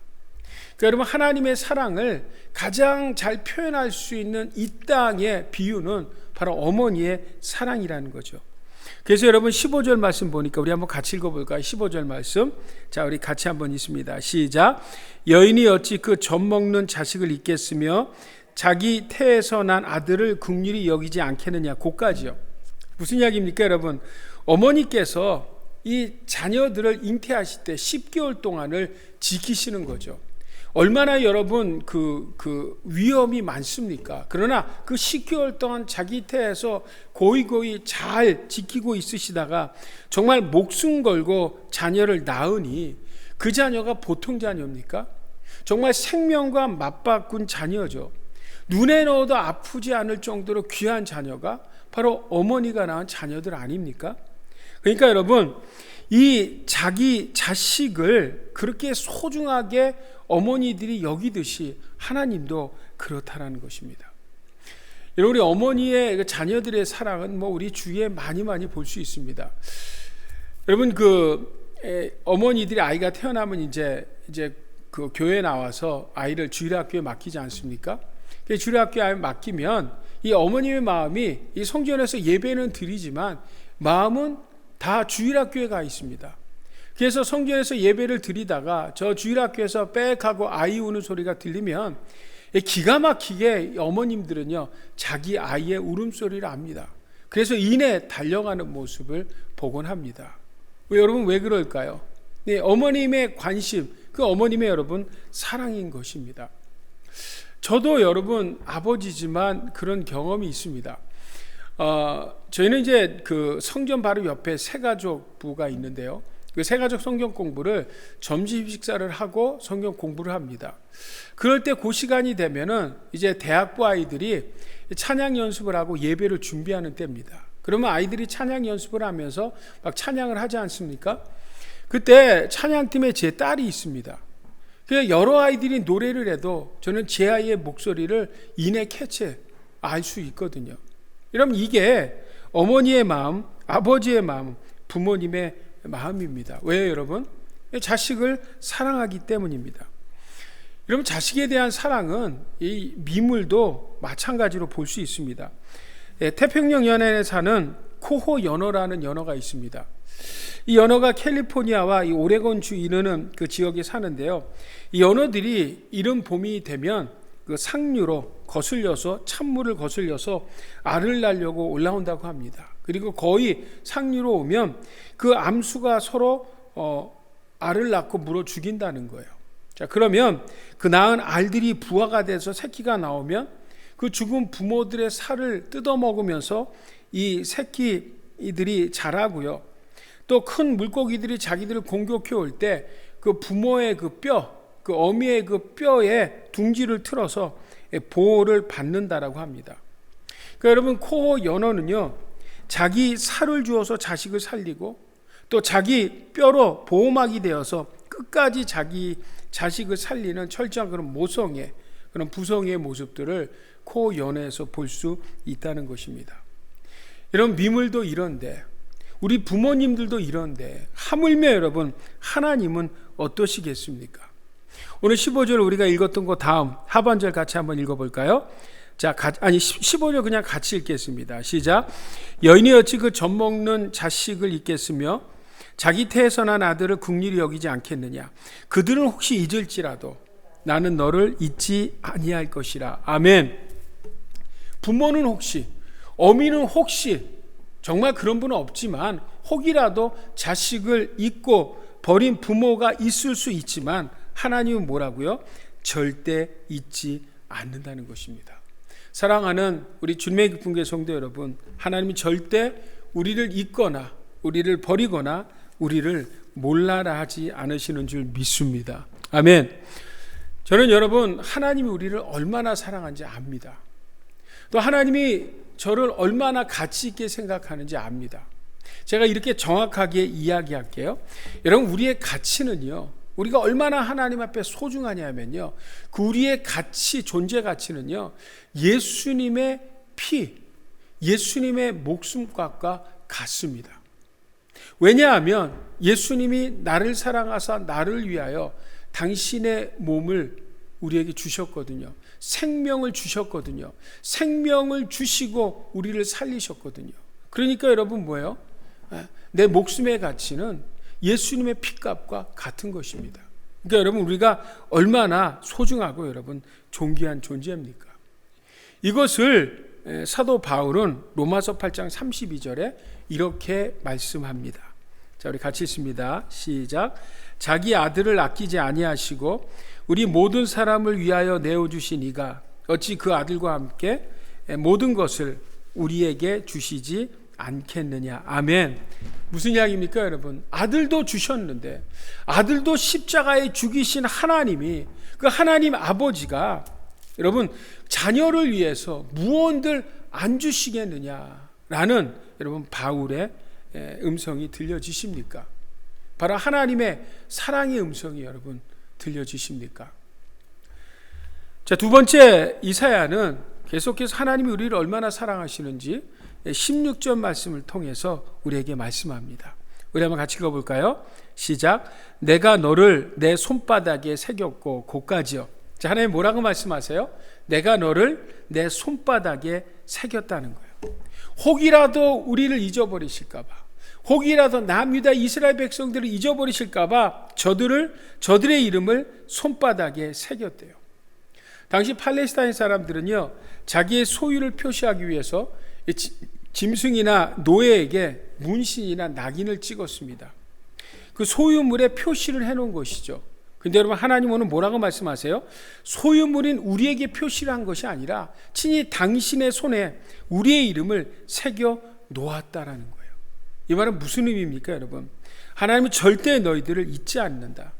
그러니까 여러분, 하나님의 사랑을 가장 잘 표현할 수 있는 이 땅의 비유는 바로 어머니의 사랑이라는 거죠. 그래서 여러분 15절 말씀 보니까 우리 한번 같이 읽어볼까요? 15절 말씀, 자, 우리 같이 한번 읽습니다. 시작. 여인이 어찌 그 젖 먹는 자식을 잊겠으며 자기 태에서 난 아들을 긍휼히 여기지 않겠느냐. 고까지요. 무슨 이야기입니까 여러분? 어머니께서 이 자녀들을 잉태하실 때 10개월 동안을 지키시는 거죠. 얼마나 여러분 그 위험이 많습니까? 그러나 그 10개월 동안 자기 태에서 고이고이 잘 지키고 있으시다가 정말 목숨 걸고 자녀를 낳으니 그 자녀가 보통 자녀입니까? 정말 생명과 맞바꾼 자녀죠. 눈에 넣어도 아프지 않을 정도로 귀한 자녀가 바로 어머니가 낳은 자녀들 아닙니까? 그러니까 여러분, 이 자기 자식을 그렇게 소중하게 어머니들이 여기듯이 하나님도 그렇다라는 것입니다. 여러분, 우리 어머니의 자녀들의 사랑은 우리 주위에 많이 볼 수 있습니다. 여러분, 어머니들이 아이가 태어나면 이제 그 교회에 나와서 아이를 주일학교에 맡기지 않습니까? 주일학교에 맡기면 이 어머님의 마음이 이 성전에서 예배는 드리지만 마음은 다 주일학교에 가 있습니다. 그래서 성전에서 예배를 드리다가 저 주일학교에서 빽하고 아이 우는 소리가 들리면 기가 막히게 어머님들은요 자기 아이의 울음소리를 압니다. 그래서 이내 달려가는 모습을 보곤 합니다. 여러분, 왜 그럴까요? 네, 어머님의 관심, 그 어머님의 여러분 사랑인 것입니다. 저도 여러분 아버지지만 그런 경험이 있습니다. 저희는 이제 그 성전 바로 옆에 새가족부가 있는데요. 그 새가족 성경 공부를 점심 식사를 하고 성경 공부를 합니다. 그럴 때 그 시간이 되면은 이제 대학부 아이들이 찬양 연습을 하고 예배를 준비하는 때입니다. 그러면 아이들이 찬양 연습을 하면서 막 찬양을 하지 않습니까? 그때 찬양팀에 제 딸이 있습니다. 여러 아이들이 노래를 해도 저는 제 아이의 목소리를 이내 캐치해 알 수 있거든요. 여러분, 이게 어머니의 마음, 아버지의 마음, 부모님의 마음입니다. 왜요, 여러분? 자식을 사랑하기 때문입니다. 여러분, 자식에 대한 사랑은 이 미물도 마찬가지로 볼 수 있습니다. 태평양 연안에 사는 코호 연어라는 연어가 있습니다. 이 연어가 캘리포니아와 이 오레곤주 이르는 그 지역에 사는데요. 이 연어들이 이른 봄이 되면 그 상류로 거슬려서 찬물을 거슬려서 알을 낳으려고 올라온다고 합니다. 그리고 거의 상류로 오면 그 암수가 서로 알을 낳고 물어 죽인다는 거예요. 자, 그러면 그 낳은 알들이 부화가 돼서 새끼가 나오면 그 죽은 부모들의 살을 뜯어 먹으면서 이 새끼들이 자라고요. 또 큰 물고기들이 자기들을 공격해 올 때 그 부모의 그 뼈, 그 어미의 그 뼈에 둥지를 틀어서 보호를 받는다라고 합니다. 그러니까 여러분, 코호 연어는요, 자기 살을 주어서 자식을 살리고 또 자기 뼈로 보호막이 되어서 끝까지 자기 자식을 살리는 철저한 그런 모성의, 그런 부성의 모습들을 코호 연어에서 볼 수 있다는 것입니다. 여러분, 미물도 이런데, 우리 부모님들도 이런데, 하물며 여러분, 하나님은 어떠시겠습니까? 오늘 15절 우리가 읽었던 거 다음 하반절 같이 한번 읽어볼까요? 자, 15절 그냥 같이 읽겠습니다. 시작. 여인이 어찌 그 젖먹는 자식을 잊겠으며 자기 태에서 난 아들을 긍휼히 여기지 않겠느냐. 그들은 혹시 잊을지라도 나는 너를 잊지 아니할 것이라. 아멘. 부모는 혹시, 어미는 혹시, 정말 그런 분은 없지만 혹이라도 자식을 잊고 버린 부모가 있을 수 있지만 하나님은 뭐라고요? 절대 잊지 않는다는 것입니다. 사랑하는 우리 주님의 기쁜 교회 성도 여러분, 하나님이 절대 우리를 잊거나 우리를 버리거나 우리를 몰라라 하지 않으시는 줄 믿습니다. 아멘. 저는 여러분, 하나님이 우리를 얼마나 사랑하는지 압니다. 또 하나님이 저를 얼마나 가치 있게 생각하는지 압니다. 제가 이렇게 정확하게 이야기할게요. 여러분, 우리의 가치는요, 우리가 얼마나 하나님 앞에 소중하냐면요, 그 우리의 가치, 존재 가치는요, 예수님의 피, 예수님의 목숨값과 같습니다. 왜냐하면 예수님이 나를 사랑하사 나를 위하여 당신의 몸을 우리에게 주셨거든요. 생명을 주셨거든요. 생명을 주시고 우리를 살리셨거든요. 그러니까 여러분, 뭐예요? 내 목숨의 가치는 예수님의 피값과 같은 것입니다. 그러니까 여러분, 우리가 얼마나 소중하고 여러분 존귀한 존재입니까? 이것을 사도 바울은 로마서 8장 32절에 이렇게 말씀합니다. 자, 우리 같이 읽습니다. 시작. 자기 아들을 아끼지 아니하시고 우리 모든 사람을 위하여 내어주신 이가 어찌 그 아들과 함께 모든 것을 우리에게 주시지 않겠느냐. 아멘. 무슨 이야기입니까, 여러분? 아들도 주셨는데, 아들도 십자가에 죽이신 하나님이, 그 하나님 아버지가 여러분 자녀를 위해서 무언들 안 주시겠느냐라는 여러분 바울의 음성이 들려지십니까? 바로 하나님의 사랑의 음성이 여러분 들려지십니까? 자, 두 번째, 이사야는 계속해서 하나님이 우리를 얼마나 사랑하시는지 16절 말씀을 통해서 우리에게 말씀합니다. 우리 한번 같이 읽어볼까요? 시작. 내가 너를 내 손바닥에 새겼고 고까지요. 자, 하나님 뭐라고 말씀하세요? 내가 너를 내 손바닥에 새겼다는 거예요. 혹이라도 우리를 잊어버리실까봐, 혹이라도 남유다 이스라엘 백성들을 잊어버리실까봐 저들의 이름을 손바닥에 새겼대요. 당시 팔레스타인 사람들은요, 자기의 소유를 표시하기 위해서 짐승이나 노예에게 문신이나 낙인을 찍었습니다. 그 소유물에 표시를 해놓은 것이죠. 근데 여러분, 하나님 오늘 뭐라고 말씀하세요? 소유물인 우리에게 표시를 한 것이 아니라 친히 당신의 손에 우리의 이름을 새겨 놓았다라는 거예요. 이 말은 무슨 의미입니까, 여러분? 하나님은 절대 너희들을 잊지 않는다.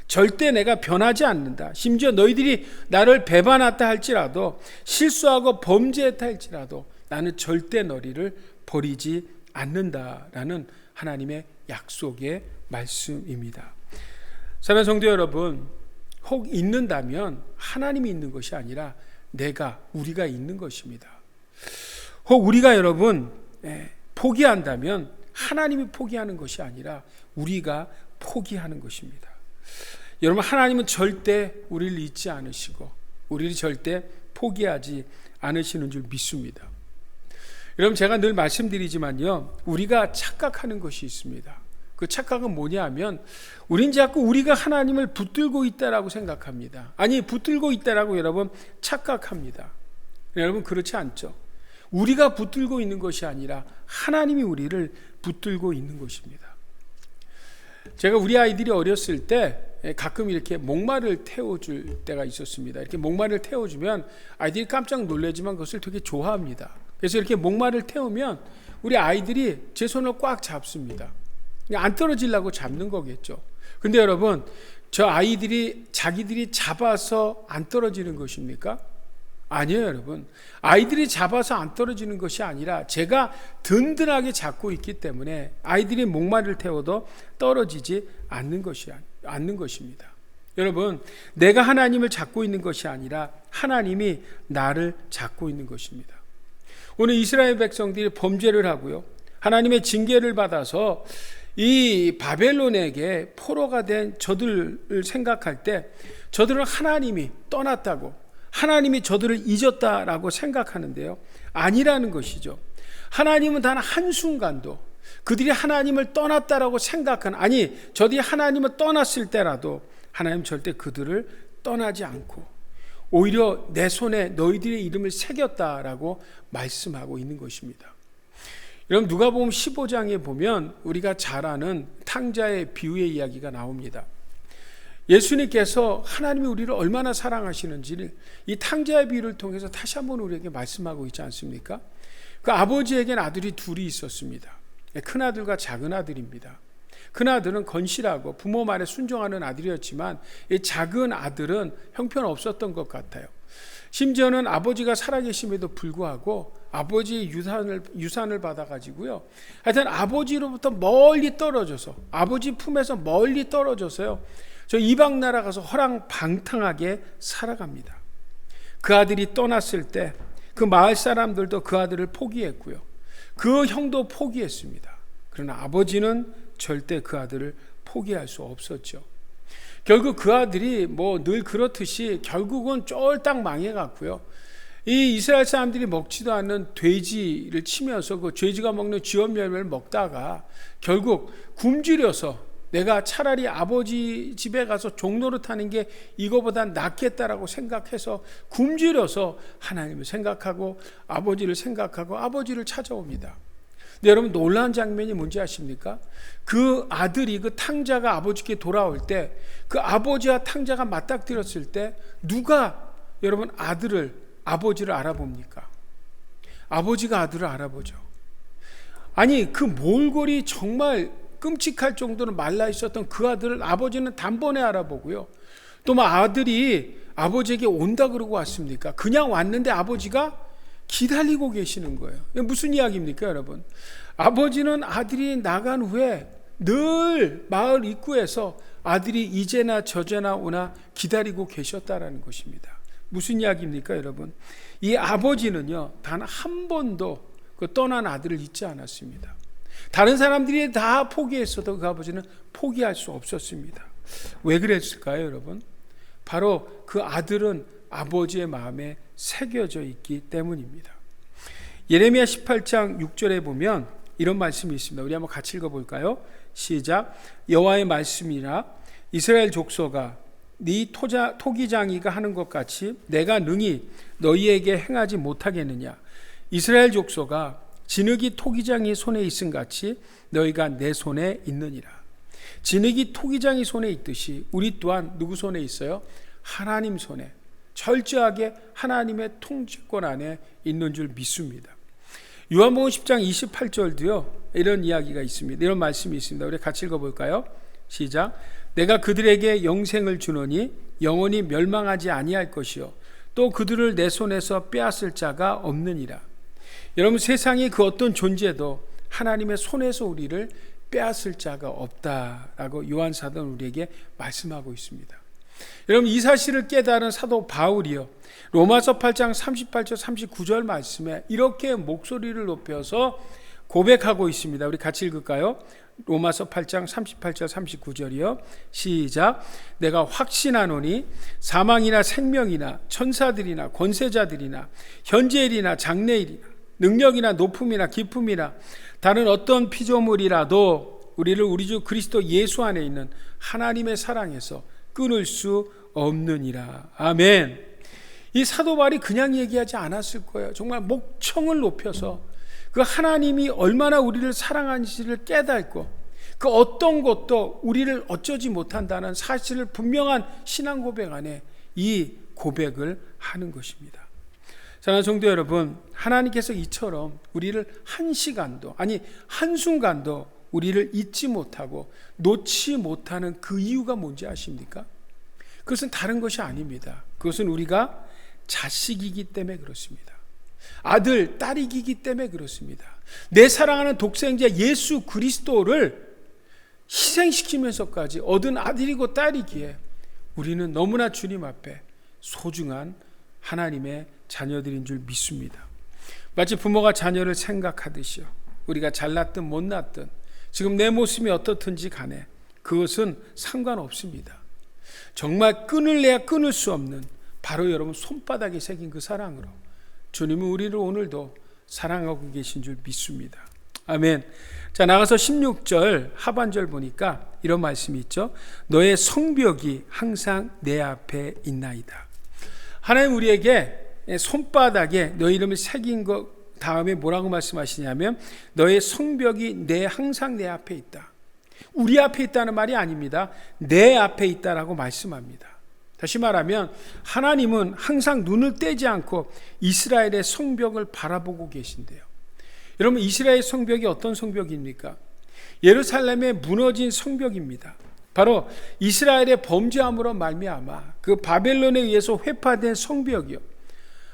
절대 내가 변하지 않는다. 심지어 너희들이 나를 배반했다 할지라도, 실수하고 범죄했다 할지라도 나는 절대 너희를 버리지 않는다라는 하나님의 약속의 말씀입니다. 사랑하는 성도 여러분, 혹 잊는다면 하나님이 있는 것이 아니라 우리가 있는 것입니다. 혹 우리가 여러분 포기한다면 하나님이 포기하는 것이 아니라 우리가 포기하는 것입니다. 여러분, 하나님은 절대 우리를 잊지 않으시고 우리를 절대 포기하지 않으시는 줄 믿습니다. 여러분, 제가 늘 말씀드리지만요, 우리가 착각하는 것이 있습니다. 그 착각은 뭐냐 하면 우린 자꾸 우리가 하나님을 붙들고 있다라고 생각합니다. 아니, 붙들고 있다라고 여러분 착각합니다. 여러분, 그렇지 않죠. 우리가 붙들고 있는 것이 아니라 하나님이 우리를 붙들고 있는 것입니다. 제가 우리 아이들이 어렸을 때 가끔 이렇게 목마를 태워줄 때가 있었습니다. 이렇게 목마를 태워주면 아이들이 깜짝 놀라지만 그것을 되게 좋아합니다. 그래서 이렇게 목마를 태우면 우리 아이들이 제 손을 꽉 잡습니다. 안 떨어지려고 잡는 거겠죠. 근데 여러분, 저 아이들이 자기들이 잡아서 안 떨어지는 것입니까? 아니에요, 여러분. 아이들이 잡아서 안 떨어지는 것이 아니라 제가 든든하게 잡고 있기 때문에 아이들이 목마를 태워도 떨어지지 않는 것입니다. 여러분, 내가 하나님을 잡고 있는 것이 아니라 하나님이 나를 잡고 있는 것입니다. 오늘 이스라엘 백성들이 범죄를 하고요, 하나님의 징계를 받아서 이 바벨론에게 포로가 된 저들을 생각할 때 저들은 하나님이 떠났다고, 하나님이 저들을 잊었다라고 생각하는데요, 아니라는 것이죠. 하나님은 단 한순간도 그들이 하나님을 떠났다라고 생각하는, 아니 저들이 하나님을 떠났을 때라도 하나님 절대 그들을 떠나지 않고 오히려 내 손에 너희들의 이름을 새겼다라고 말씀하고 있는 것입니다. 여러분, 누가복음 15장에 보면 우리가 잘 아는 탕자의 비유의 이야기가 나옵니다. 예수님께서 하나님이 우리를 얼마나 사랑하시는지를 이 탕자의 비유를 통해서 다시 한번 우리에게 말씀하고 있지 않습니까? 그 아버지에게는 아들이 둘이 있었습니다. 큰아들과 작은아들입니다. 큰아들은 건실하고 부모 말에 순종하는 아들이었지만 이 작은 아들은 형편없었던 것 같아요. 심지어는 아버지가 살아계심에도 불구하고 아버지의 유산을 받아가지고요, 하여튼 아버지로부터 멀리 떨어져서, 아버지 품에서 멀리 떨어져서요, 저 이방 나라 가서 허랑방탕하게 살아갑니다. 그 아들이 떠났을 때 그 마을 사람들도 그 아들을 포기했고요, 그 형도 포기했습니다. 그러나 아버지는 절대 그 아들을 포기할 수 없었죠. 결국 그 아들이 뭐 늘 그렇듯이 결국은 쫄딱 망해갔고요, 이 이스라엘 사람들이 먹지도 않는 돼지를 치면서 그 돼지가 먹는 쥐업 열매를 먹다가 결국 굶주려서 내가 차라리 아버지 집에 가서 종노릇하는 게 이거보단 낫겠다라고 생각해서 굶주려서 하나님을 생각하고 아버지를 생각하고 아버지를 찾아옵니다. 근데 여러분, 놀라운 장면이 뭔지 아십니까? 그 아들이, 그 탕자가 아버지께 돌아올 때, 그 아버지와 탕자가 맞닥뜨렸을 때 누가 여러분 아버지를 알아봅니까? 아버지가 아들을 알아보죠. 아니, 그 몰골이 정말 끔찍할 정도로 말라 있었던 그 아들을 아버지는 단번에 알아보고요, 또 뭐 아들이 아버지에게 온다 그러고 왔습니까? 그냥 왔는데 아버지가 기다리고 계시는 거예요. 무슨 이야기입니까, 여러분? 아버지는 아들이 나간 후에 늘 마을 입구에서 아들이 이제나 저제나 오나 기다리고 계셨다라는 것입니다. 무슨 이야기입니까, 여러분? 이 아버지는요, 단 한 번도 그 떠난 아들을 잊지 않았습니다. 다른 사람들이 다 포기했어도 그 아버지는 포기할 수 없었습니다. 왜 그랬을까요, 여러분? 바로 그 아들은 아버지의 마음에 새겨져 있기 때문입니다. 예레미야 18장 6절에 보면 이런 말씀이 있습니다. 우리 한번 같이 읽어볼까요? 시작. 여호와의 말씀이라 이스라엘 족속아, 네 토기장이가 하는 것 같이 내가 능히 너희에게 행하지 못하겠느냐? 이스라엘 족속아, 진흙이 토기장이 손에 있음 같이 너희가 내 손에 있느니라. 진흙이 토기장이 손에 있듯이 우리 또한 누구 손에 있어요? 하나님 손에, 철저하게 하나님의 통치권 안에 있는 줄 믿습니다. 요한복음 10장 28절도요. 이런 이야기가 있습니다. 이런 말씀이 있습니다. 우리 같이 읽어볼까요? 시작. 내가 그들에게 영생을 주노니 영원히 멸망하지 아니할 것이요 또 그들을 내 손에서 빼앗을 자가 없느니라. 여러분, 세상의 그 어떤 존재도 하나님의 손에서 우리를 빼앗을 자가 없다라고 요한 사도는 우리에게 말씀하고 있습니다. 여러분, 이 사실을 깨달은 사도 바울이요 로마서 8장 38절 39절 말씀에 이렇게 목소리를 높여서 고백하고 있습니다. 우리 같이 읽을까요? 로마서 8장 38절 39절이요. 시작. 내가 확신하노니 사망이나 생명이나 천사들이나 권세자들이나 현재일이나 장래일이나 능력이나 높음이나 깊음이나 다른 어떤 피조물이라도 우리를 우리 주 그리스도 예수 안에 있는 하나님의 사랑에서 끊을 수 없느니라. 아멘. 이 사도 바울이 그냥 얘기하지 않았을 거예요. 정말 목청을 높여서 그 하나님이 얼마나 우리를 사랑하는지를 깨닫고 그 어떤 것도 우리를 어쩌지 못한다는 사실을 분명한 신앙 고백 안에 이 고백을 하는 것입니다. 사랑하는 성도 여러분, 하나님께서 이처럼 우리를 한 시간도 아니 한순간도 우리를 잊지 못하고 놓지 못하는 그 이유가 뭔지 아십니까? 그것은 다른 것이 아닙니다. 그것은 우리가 자식이기 때문에 그렇습니다. 아들, 딸이기 때문에 그렇습니다. 내 사랑하는 독생자 예수 그리스도를 희생시키면서까지 얻은 아들이고 딸이기에 우리는 너무나 주님 앞에 소중한 하나님의 자녀들인 줄 믿습니다. 마치 부모가 자녀를 생각하듯이요. 우리가 잘났든 못났든 지금 내 모습이 어떻든지 간에 그것은 상관없습니다. 정말 끊을래야 끊을 수 없는 바로 여러분 손바닥에 새긴 그 사랑으로 주님은 우리를 오늘도 사랑하고 계신 줄 믿습니다. 아멘. 자, 나가서 16절 하반절 보니까 이런 말씀이 있죠. 너의 성벽이 항상 내 앞에 있나이다. 하나님 우리에게 손바닥에 너 이름을 새긴 것 다음에 뭐라고 말씀하시냐면 너의 성벽이 항상 내 앞에 있다. 우리 앞에 있다는 말이 아닙니다. 내 앞에 있다라고 말씀합니다. 다시 말하면 하나님은 항상 눈을 떼지 않고 이스라엘의 성벽을 바라보고 계신대요. 여러분, 이스라엘 성벽이 어떤 성벽입니까? 예루살렘의 무너진 성벽입니다. 바로 이스라엘의 범죄함으로 말미암아 그 바벨론에 의해서 회파된 성벽이요.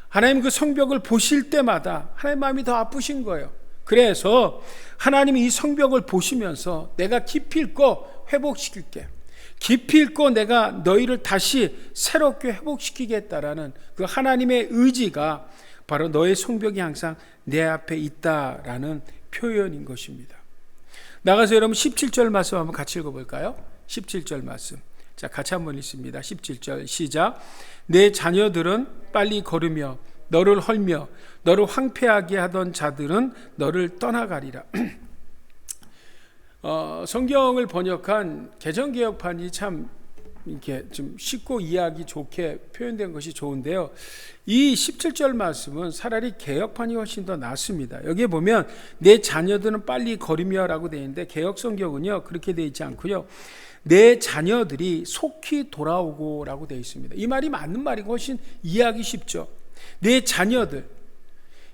하나님 그 성벽을 보실 때마다 하나님 마음이 더 아프신 거예요. 그래서 하나님이 이 성벽을 보시면서 내가 기필코 회복시킬게, 기필코 내가 너희를 다시 새롭게 회복시키겠다라는 그 하나님의 의지가 바로 너의 성벽이 항상 내 앞에 있다라는 표현인 것입니다. 나가서 여러분 17절 말씀 한번 같이 읽어볼까요? 17절 말씀. 자, 같이 한번 읽습니다. 17절 시작. 내 자녀들은 빨리 걸으며 너를 헐며 너를 황폐하게 하던 자들은 너를 떠나가리라. 성경을 번역한 개정개혁판이 참 이렇게 좀 쉽고 이해하기 좋게 표현된 것이 좋은데요. 이 17절 말씀은 차라리 개혁판이 훨씬 더 낫습니다. 여기에 보면 내 자녀들은 빨리 걸으며 라고 되어 있는데 개혁 성경은요 그렇게 되어 있지 않고요. 내 자녀들이 속히 돌아오고 라고 되어 있습니다. 이 말이 맞는 말이고 훨씬 이해하기 쉽죠. 내 자녀들,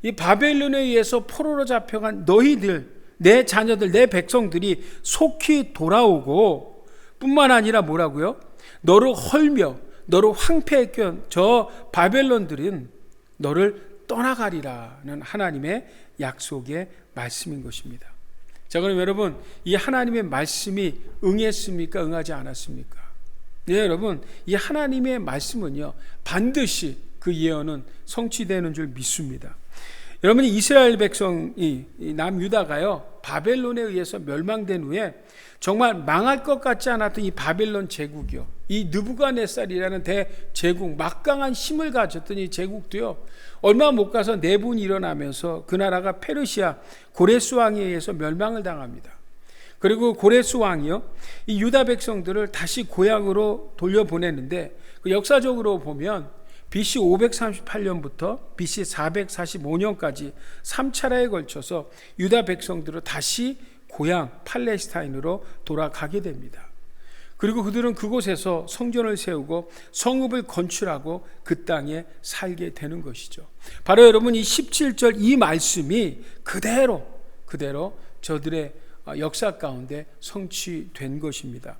이 바벨론에 의해서 포로로 잡혀간 너희들, 내 자녀들, 내 백성들이 속히 돌아오고 뿐만 아니라 뭐라고요? 너를 헐며 너를 황폐했던 저 바벨론들은 너를 떠나가리라는 하나님의 약속의 말씀인 것입니다. 자, 그럼 여러분, 이 하나님의 말씀이 응했습니까? 응하지 않았습니까? 네, 여러분, 이 하나님의 말씀은요 반드시 그 예언은 성취되는 줄 믿습니다. 여러분, 이스라엘 백성이 남유다가요 바벨론에 의해서 멸망된 후에 정말 망할 것 같지 않았던 이 바벨론 제국이요, 이 느부갓네살이라는 대제국, 막강한 힘을 가졌던 이 제국도요 얼마 못 가서 내분이 일어나면서 그 나라가 페르시아 고레스 왕에 의해서 멸망을 당합니다. 그리고 고레스 왕이요 이 유다 백성들을 다시 고향으로 돌려보냈는데 그 역사적으로 보면 BC 538년부터 BC 445년까지 3차례에 걸쳐서 유다 백성들을 다시 고향 팔레스타인으로 돌아가게 됩니다. 그리고 그들은 그곳에서 성전을 세우고 성읍을 건축하고 그 땅에 살게 되는 것이죠. 바로 여러분 이 17절 이 말씀이 그대로 저들의 역사 가운데 성취된 것입니다.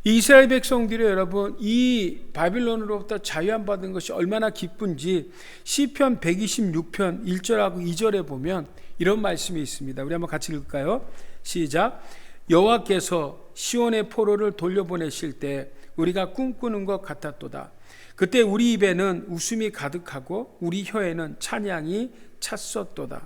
이스라엘 백성들이 여러분 이 바빌론으로부터 자유함 받은 것이 얼마나 기쁜지 시편 126편 1절하고 2절에 보면 이런 말씀이 있습니다. 우리 한번 같이 읽을까요? 시작. 여호와께서 시온의 포로를 돌려보내실 때 우리가 꿈꾸는 것 같았도다. 그때 우리 입에는 웃음이 가득하고 우리 혀에는 찬양이 찼었도다.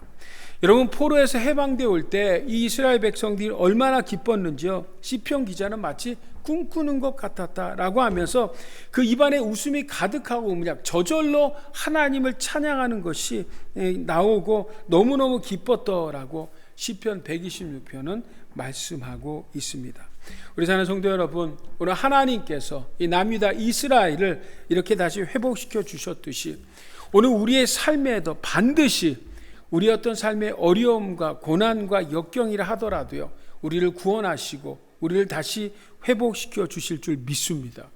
여러분 포로에서 해방되어 올 때 이 이스라엘 백성들이 얼마나 기뻤는지요. 시편 기자는 마치 꿈꾸는 것 같았다라고 하면서 그 입안에 웃음이 가득하고 저절로 하나님을 찬양하는 것이 나오고 너무너무 기뻤더라고 시편 126편은 말씀하고 있습니다. 우리 사랑하는 성도 여러분, 오늘 하나님께서 이 남유다 이스라엘을 이렇게 다시 회복시켜 주셨듯이 오늘 우리의 삶에도 반드시 우리 어떤 삶의 어려움과 고난과 역경이라 하더라도요, 우리를 구원하시고 우리를 다시 회복시켜 주실 줄 믿습니다.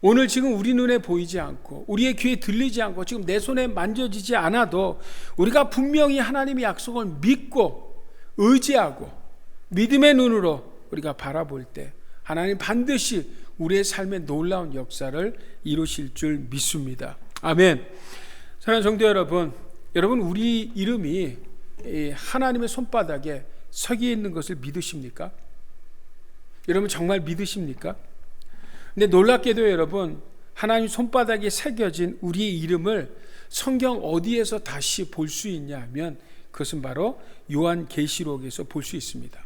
오늘 지금 우리 눈에 보이지 않고 우리의 귀에 들리지 않고 지금 내 손에 만져지지 않아도 우리가 분명히 하나님의 약속을 믿고 의지하고 믿음의 눈으로 우리가 바라볼 때 하나님 반드시 우리의 삶에 놀라운 역사를 이루실 줄 믿습니다. 아멘. 사랑하는 성도 여러분, 우리 이름이 하나님의 손바닥에 새겨 있는 것을 믿으십니까? 여러분 정말 믿으십니까? 근데 놀랍게도 여러분, 하나님 손바닥에 새겨진 우리의 이름을 성경 어디에서 다시 볼 수 있냐면 그것은 바로 요한계시록에서 볼 수 있습니다.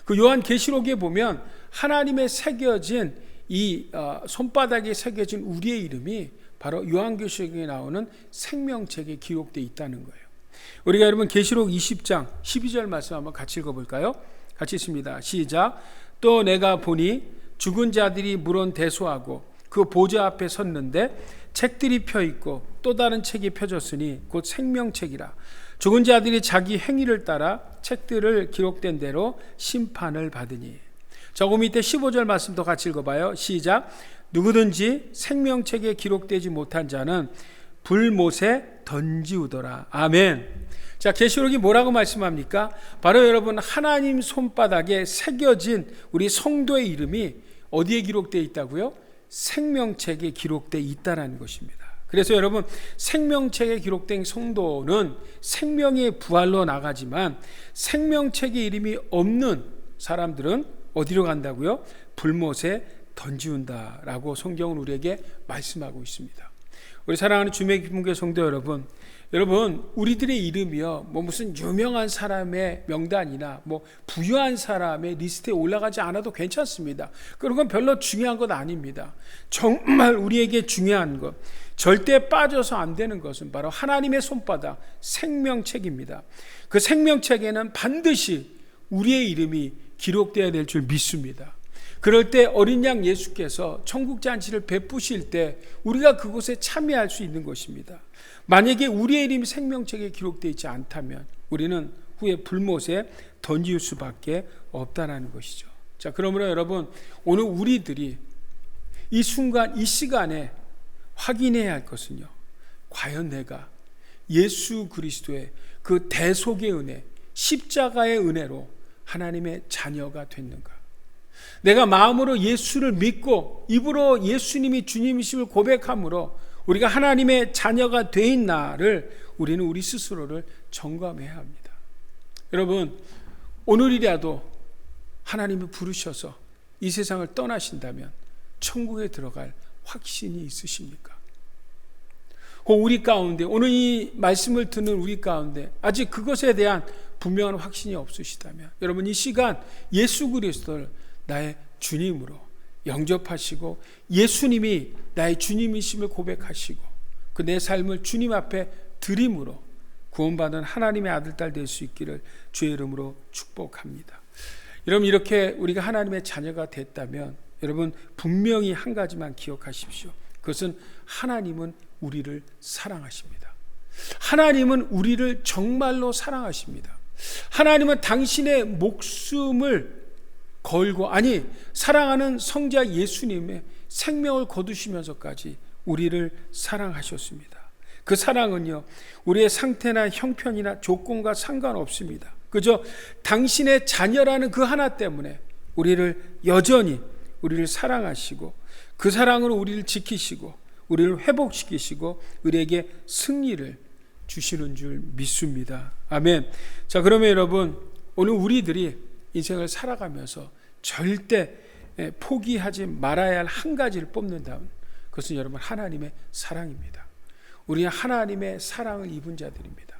그 요한계시록에 보면 하나님의 새겨진 이 손바닥에 새겨진 우리의 이름이 바로 요한계시록에 나오는 생명책에 기록되어 있다는 거예요. 우리가 여러분 계시록 20장 12절 말씀 한번 같이 읽어볼까요? 같이 읽습니다. 시작. 또 내가 보니 죽은 자들이 물은 대소하고 그 보좌 앞에 섰는데 책들이 펴있고 또 다른 책이 펴졌으니 곧 생명책이라. 죽은 자들이 자기 행위를 따라 책들을 기록된 대로 심판을 받으니. 저거 밑에 15절 말씀도 같이 읽어봐요. 시작. 누구든지 생명책에 기록되지 못한 자는 불못에 던지우더라. 아멘. 자, 계시록이 뭐라고 말씀합니까? 바로 여러분 하나님 손바닥에 새겨진 우리 성도의 이름이 어디에 기록되어 있다고요? 생명책에 기록되어 있다라는 것입니다. 그래서 여러분 생명책에 기록된 성도는 생명의 부활로 나가지만 생명책에 이름이 없는 사람들은 어디로 간다고요? 불못에 던지운다라고 성경은 우리에게 말씀하고 있습니다. 우리 사랑하는 주의 깊은 교회 성도 여러분, 우리들의 이름이요 무슨 유명한 사람의 명단이나 부유한 사람의 리스트에 올라가지 않아도 괜찮습니다. 그런 건 별로 중요한 것 아닙니다. 정말 우리에게 중요한 것, 절대 빠져서 안 되는 것은 바로 하나님의 손바닥 생명책입니다. 그 생명책에는 반드시 우리의 이름이 기록되어야 될 줄 믿습니다. 그럴 때 어린 양 예수께서 천국 잔치를 베푸실 때 우리가 그곳에 참여할 수 있는 것입니다. 만약에 우리의 이름이 생명책에 기록되어 있지 않다면 우리는 후에 불못에 던질 수밖에 없다는 것이죠. 자, 그러므로 여러분 오늘 우리들이 이 순간 이 시간에 확인해야 할 것은요, 과연 내가 예수 그리스도의 그 대속의 은혜, 십자가의 은혜로 하나님의 자녀가 됐는가? 내가 마음으로 예수를 믿고 입으로 예수님이 주님이심을 고백함으로 우리가 하나님의 자녀가 돼 있나를 우리는 우리 스스로를 점검해야 합니다. 여러분, 오늘이라도 하나님이 부르셔서 이 세상을 떠나신다면 천국에 들어갈 확신이 있으십니까? 우리 가운데, 오늘 이 말씀을 듣는 우리 가운데 아직 그것에 대한 분명한 확신이 없으시다면 여러분 이 시간 예수 그리스도를 나의 주님으로 영접하시고 예수님이 나의 주님이심을 고백하시고 그 내 삶을 주님 앞에 드림으로 구원받은 하나님의 아들 딸 될 수 있기를 주의 이름으로 축복합니다. 여러분 이렇게 우리가 하나님의 자녀가 됐다면 여러분 분명히 한 가지만 기억하십시오. 그것은 하나님은 우리를 사랑하십니다. 하나님은 우리를 정말로 사랑하십니다. 하나님은 당신의 목숨을 걸고, 아니 사랑하는 성자 예수님의 생명을 거두시면서까지 우리를 사랑하셨습니다. 그 사랑은요, 우리의 상태나 형편이나 조건과 상관없습니다. 그저 당신의 자녀라는 그 하나 때문에 우리를 여전히 우리를 사랑하시고, 그 사랑으로 우리를 지키시고 우리를 회복시키시고 우리에게 승리를 주시는 줄 믿습니다. 아멘. 자, 그러면 여러분, 오늘 우리들이 인생을 살아가면서 절대 포기하지 말아야 할 한 가지를 뽑는다면 그것은 여러분 하나님의 사랑입니다. 우리는 하나님의 사랑을 입은 자들입니다.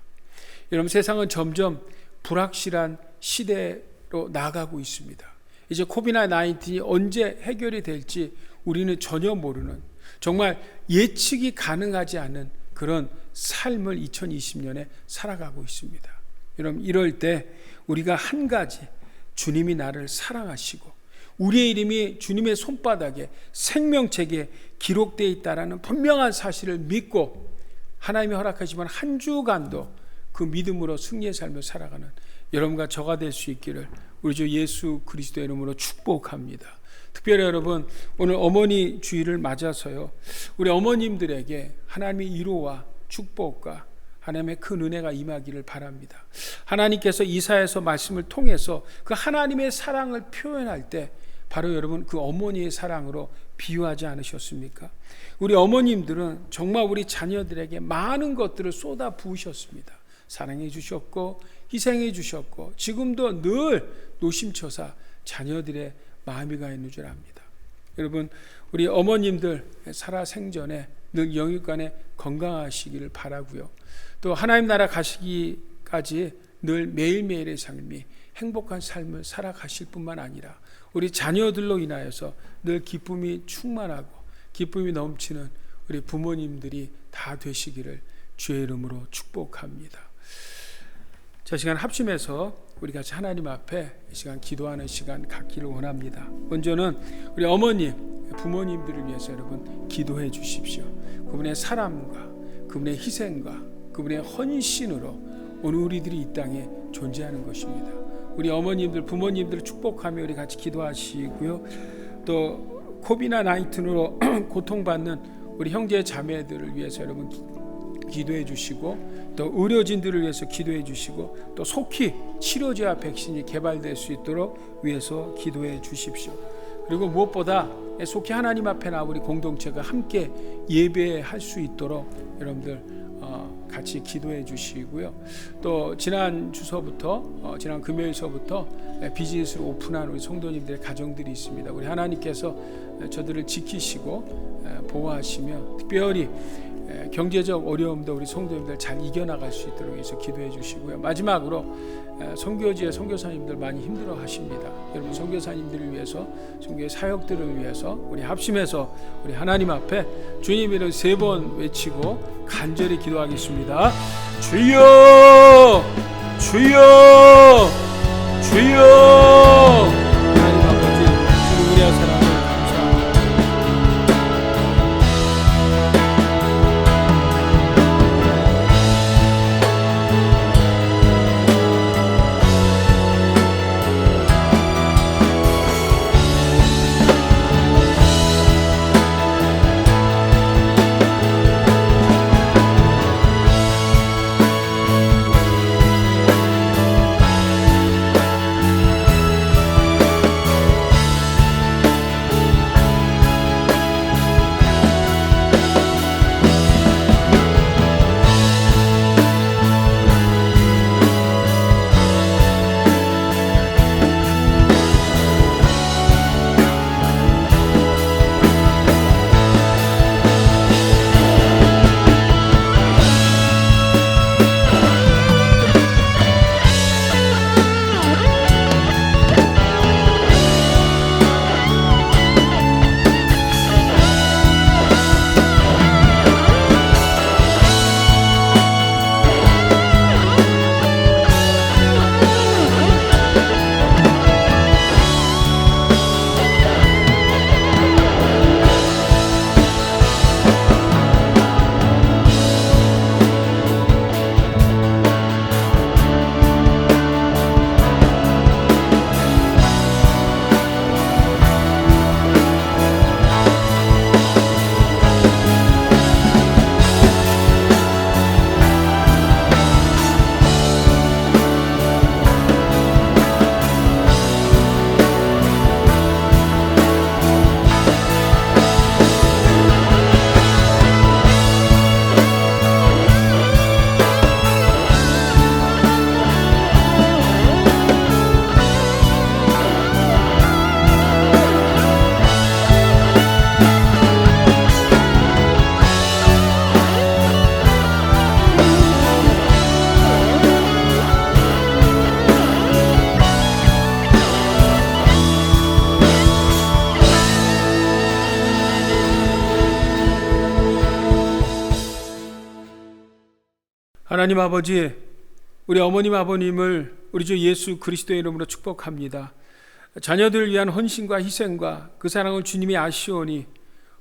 여러분, 세상은 점점 불확실한 시대로 나아가고 있습니다. 이제 코비드-19이 언제 해결이 될지 우리는 전혀 모르는, 정말 예측이 가능하지 않은 그런 삶을 2020년에 살아가고 있습니다. 여러분, 이럴 때 우리가 한 가지, 주님이 나를 사랑하시고 우리의 이름이 주님의 손바닥에 생명책에 기록되어 있다라는 분명한 사실을 믿고 하나님이 허락하시면 한 주간도 그 믿음으로 승리의 삶을 살아가는 여러분과 저가 될 수 있기를 우리 주 예수 그리스도의 이름으로 축복합니다. 특별히 여러분, 오늘 어머니 주일을 맞아서요, 우리 어머님들에게 하나님의 위로와 축복과 하나님의 큰 은혜가 임하기를 바랍니다. 하나님께서 이사야서 말씀을 통해서 그 하나님의 사랑을 표현할 때 바로 여러분 그 어머니의 사랑으로 비유하지 않으셨습니까? 우리 어머님들은 정말 우리 자녀들에게 많은 것들을 쏟아 부으셨습니다. 사랑해 주셨고 희생해 주셨고 지금도 늘 노심초사 자녀들의 마음이 가 있는 줄 압니다. 여러분, 우리 어머님들 살아생전에 늘 영육간에 건강하시기를 바라고요. 또 하나님 나라 가시기까지 늘 매일매일의 삶이 행복한 삶을 살아가실 뿐만 아니라 우리 자녀들로 인하여서 늘 기쁨이 충만하고 기쁨이 넘치는 우리 부모님들이 다 되시기를 주의 이름으로 축복합니다. 자, 시간 합심해서 우리 같이 하나님 앞에 이 시간 기도하는 시간 갖기를 원합니다. 먼저는 우리 어머님, 부모님들을 위해서 여러분 기도해 주십시오. 그분의 사랑과 그분의 희생과 그분의 헌신으로 오늘 우리들이 이 땅에 존재하는 것입니다. 우리 어머님들, 부모님들을 축복하며 우리 같이 기도하시고요. 또 코비드-19로 고통받는 우리 형제 자매들을 위해서 여러분 기도해 주시고, 또 의료진들을 위해서 기도해 주시고, 또 속히 치료제와 백신이 개발될 수 있도록 위해서 기도해 주십시오. 그리고 무엇보다 속히 하나님 앞에 나와 우리 공동체가 함께 예배할 수 있도록 여러분들 같이 기도해 주시고요. 또 지난 주서부터 지난 금요일서부터 비즈니스를 오픈한 우리 성도님들의 가정들이 있습니다. 우리 하나님께서 저들을 지키시고 보호하시며 특별히 경제적 어려움도 우리 성도님들 잘 이겨나갈 수 있도록 해서 기도해 주시고요. 마지막으로 선교지의 선교사님들 많이 힘들어 하십니다. 여러분, 선교사님들을 위해서, 선교의 사역들을 위해서 우리 합심해서 우리 하나님 앞에 주님 이름 3번 외치고 간절히 기도하겠습니다. 주여, 주여, 주여. 하나님 아버지, 주님 우리의 사랑을 감사합니다. 하나님 아버지, 우리 어머님 아버님을 우리 주 예수 그리스도의 이름으로 축복합니다. 자녀들을 위한 헌신과 희생과 그 사랑을 주님이 아시오니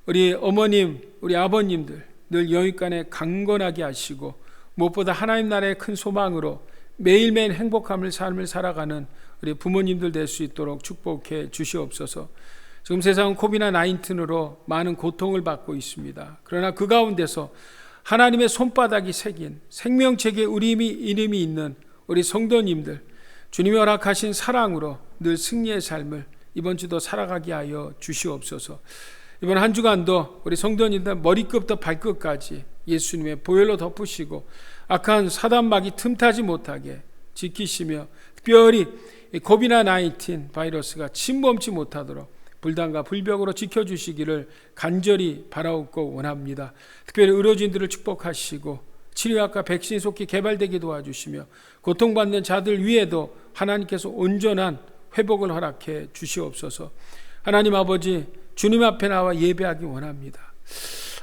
우리 어머님, 우리 아버님들 늘 영육간에 강건하게 하시고 무엇보다 하나님 나라의 큰 소망으로 매일매일 행복함을 삶을 살아가는 우리 부모님들 될 수 있도록 축복해 주시옵소서. 지금 세상은 코비드-19으로 많은 고통을 받고 있습니다. 그러나 그 가운데서 하나님의 손바닥이 새긴 생명책에 우리 이름이 있는 우리 성도님들, 주님이 허락하신 사랑으로 늘 승리의 삶을 이번 주도 살아가게 하여 주시옵소서. 이번 한 주간도 우리 성도님들 머리끝부터 발끝까지 예수님의 보혈로 덮으시고 악한 사단막이 틈타지 못하게 지키시며 특별히 코비드-19 바이러스가 침범치 못하도록 불단과 불벽으로 지켜주시기를 간절히 바라옵고 원합니다. 특별히 의료진들을 축복하시고 치료약과 백신이 속히 개발되게 도와주시며 고통받는 자들 위에도 하나님께서 온전한 회복을 허락해 주시옵소서. 하나님 아버지, 주님 앞에 나와 예배하기 원합니다.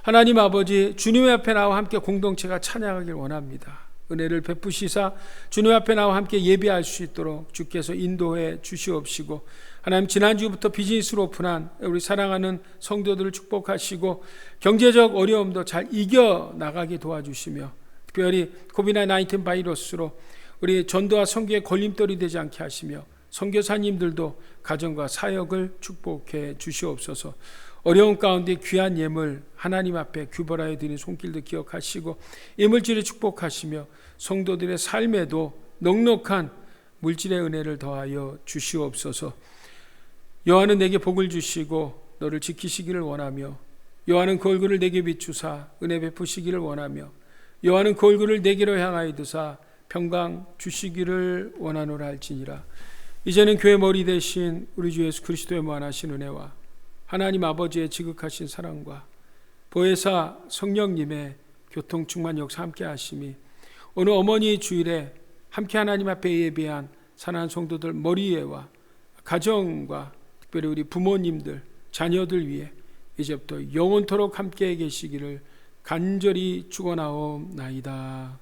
하나님 아버지, 주님 앞에 나와 함께 공동체가 찬양하길 원합니다. 은혜를 베푸시사 주님 앞에 나와 함께 예배할 수 있도록 주께서 인도해 주시옵시고, 하나님 지난주부터 비즈니스로 오픈한 우리 사랑하는 성도들을 축복하시고 경제적 어려움도 잘 이겨나가게 도와주시며 특별히 코비드-19 바이러스로 우리 전도와 선교의 걸림돌이 되지 않게 하시며 선교사님들도 가정과 사역을 축복해 주시옵소서. 어려운 가운데 귀한 예물 하나님 앞에 규벌하여 드린 손길도 기억하시고 예물질을 축복하시며 성도들의 삶에도 넉넉한 물질의 은혜를 더하여 주시옵소서. 여호와는 내게 복을 주시고 너를 지키시기를 원하며 여호와는 그 얼굴을 내게 비추사 은혜 베푸시기를 원하며 여호와는 그 얼굴을 내게로 향하여 두사 평강 주시기를 원하노라 할지니라. 이제는 교회 머리 대신 우리 주 예수 그리스도의 무한하신 은혜와 하나님 아버지의 지극하신 사랑과 보혜사 성령님의 교통 충만 역사 함께 하심이 오늘 어머니 주일에 함께 하나님 앞에 예배한 사랑하는 성도들 머리 위에와 가정과 특별히 우리 부모님들 자녀들 위해 이제부터 영원토록 함께 계시기를 간절히 축원하옵나이다.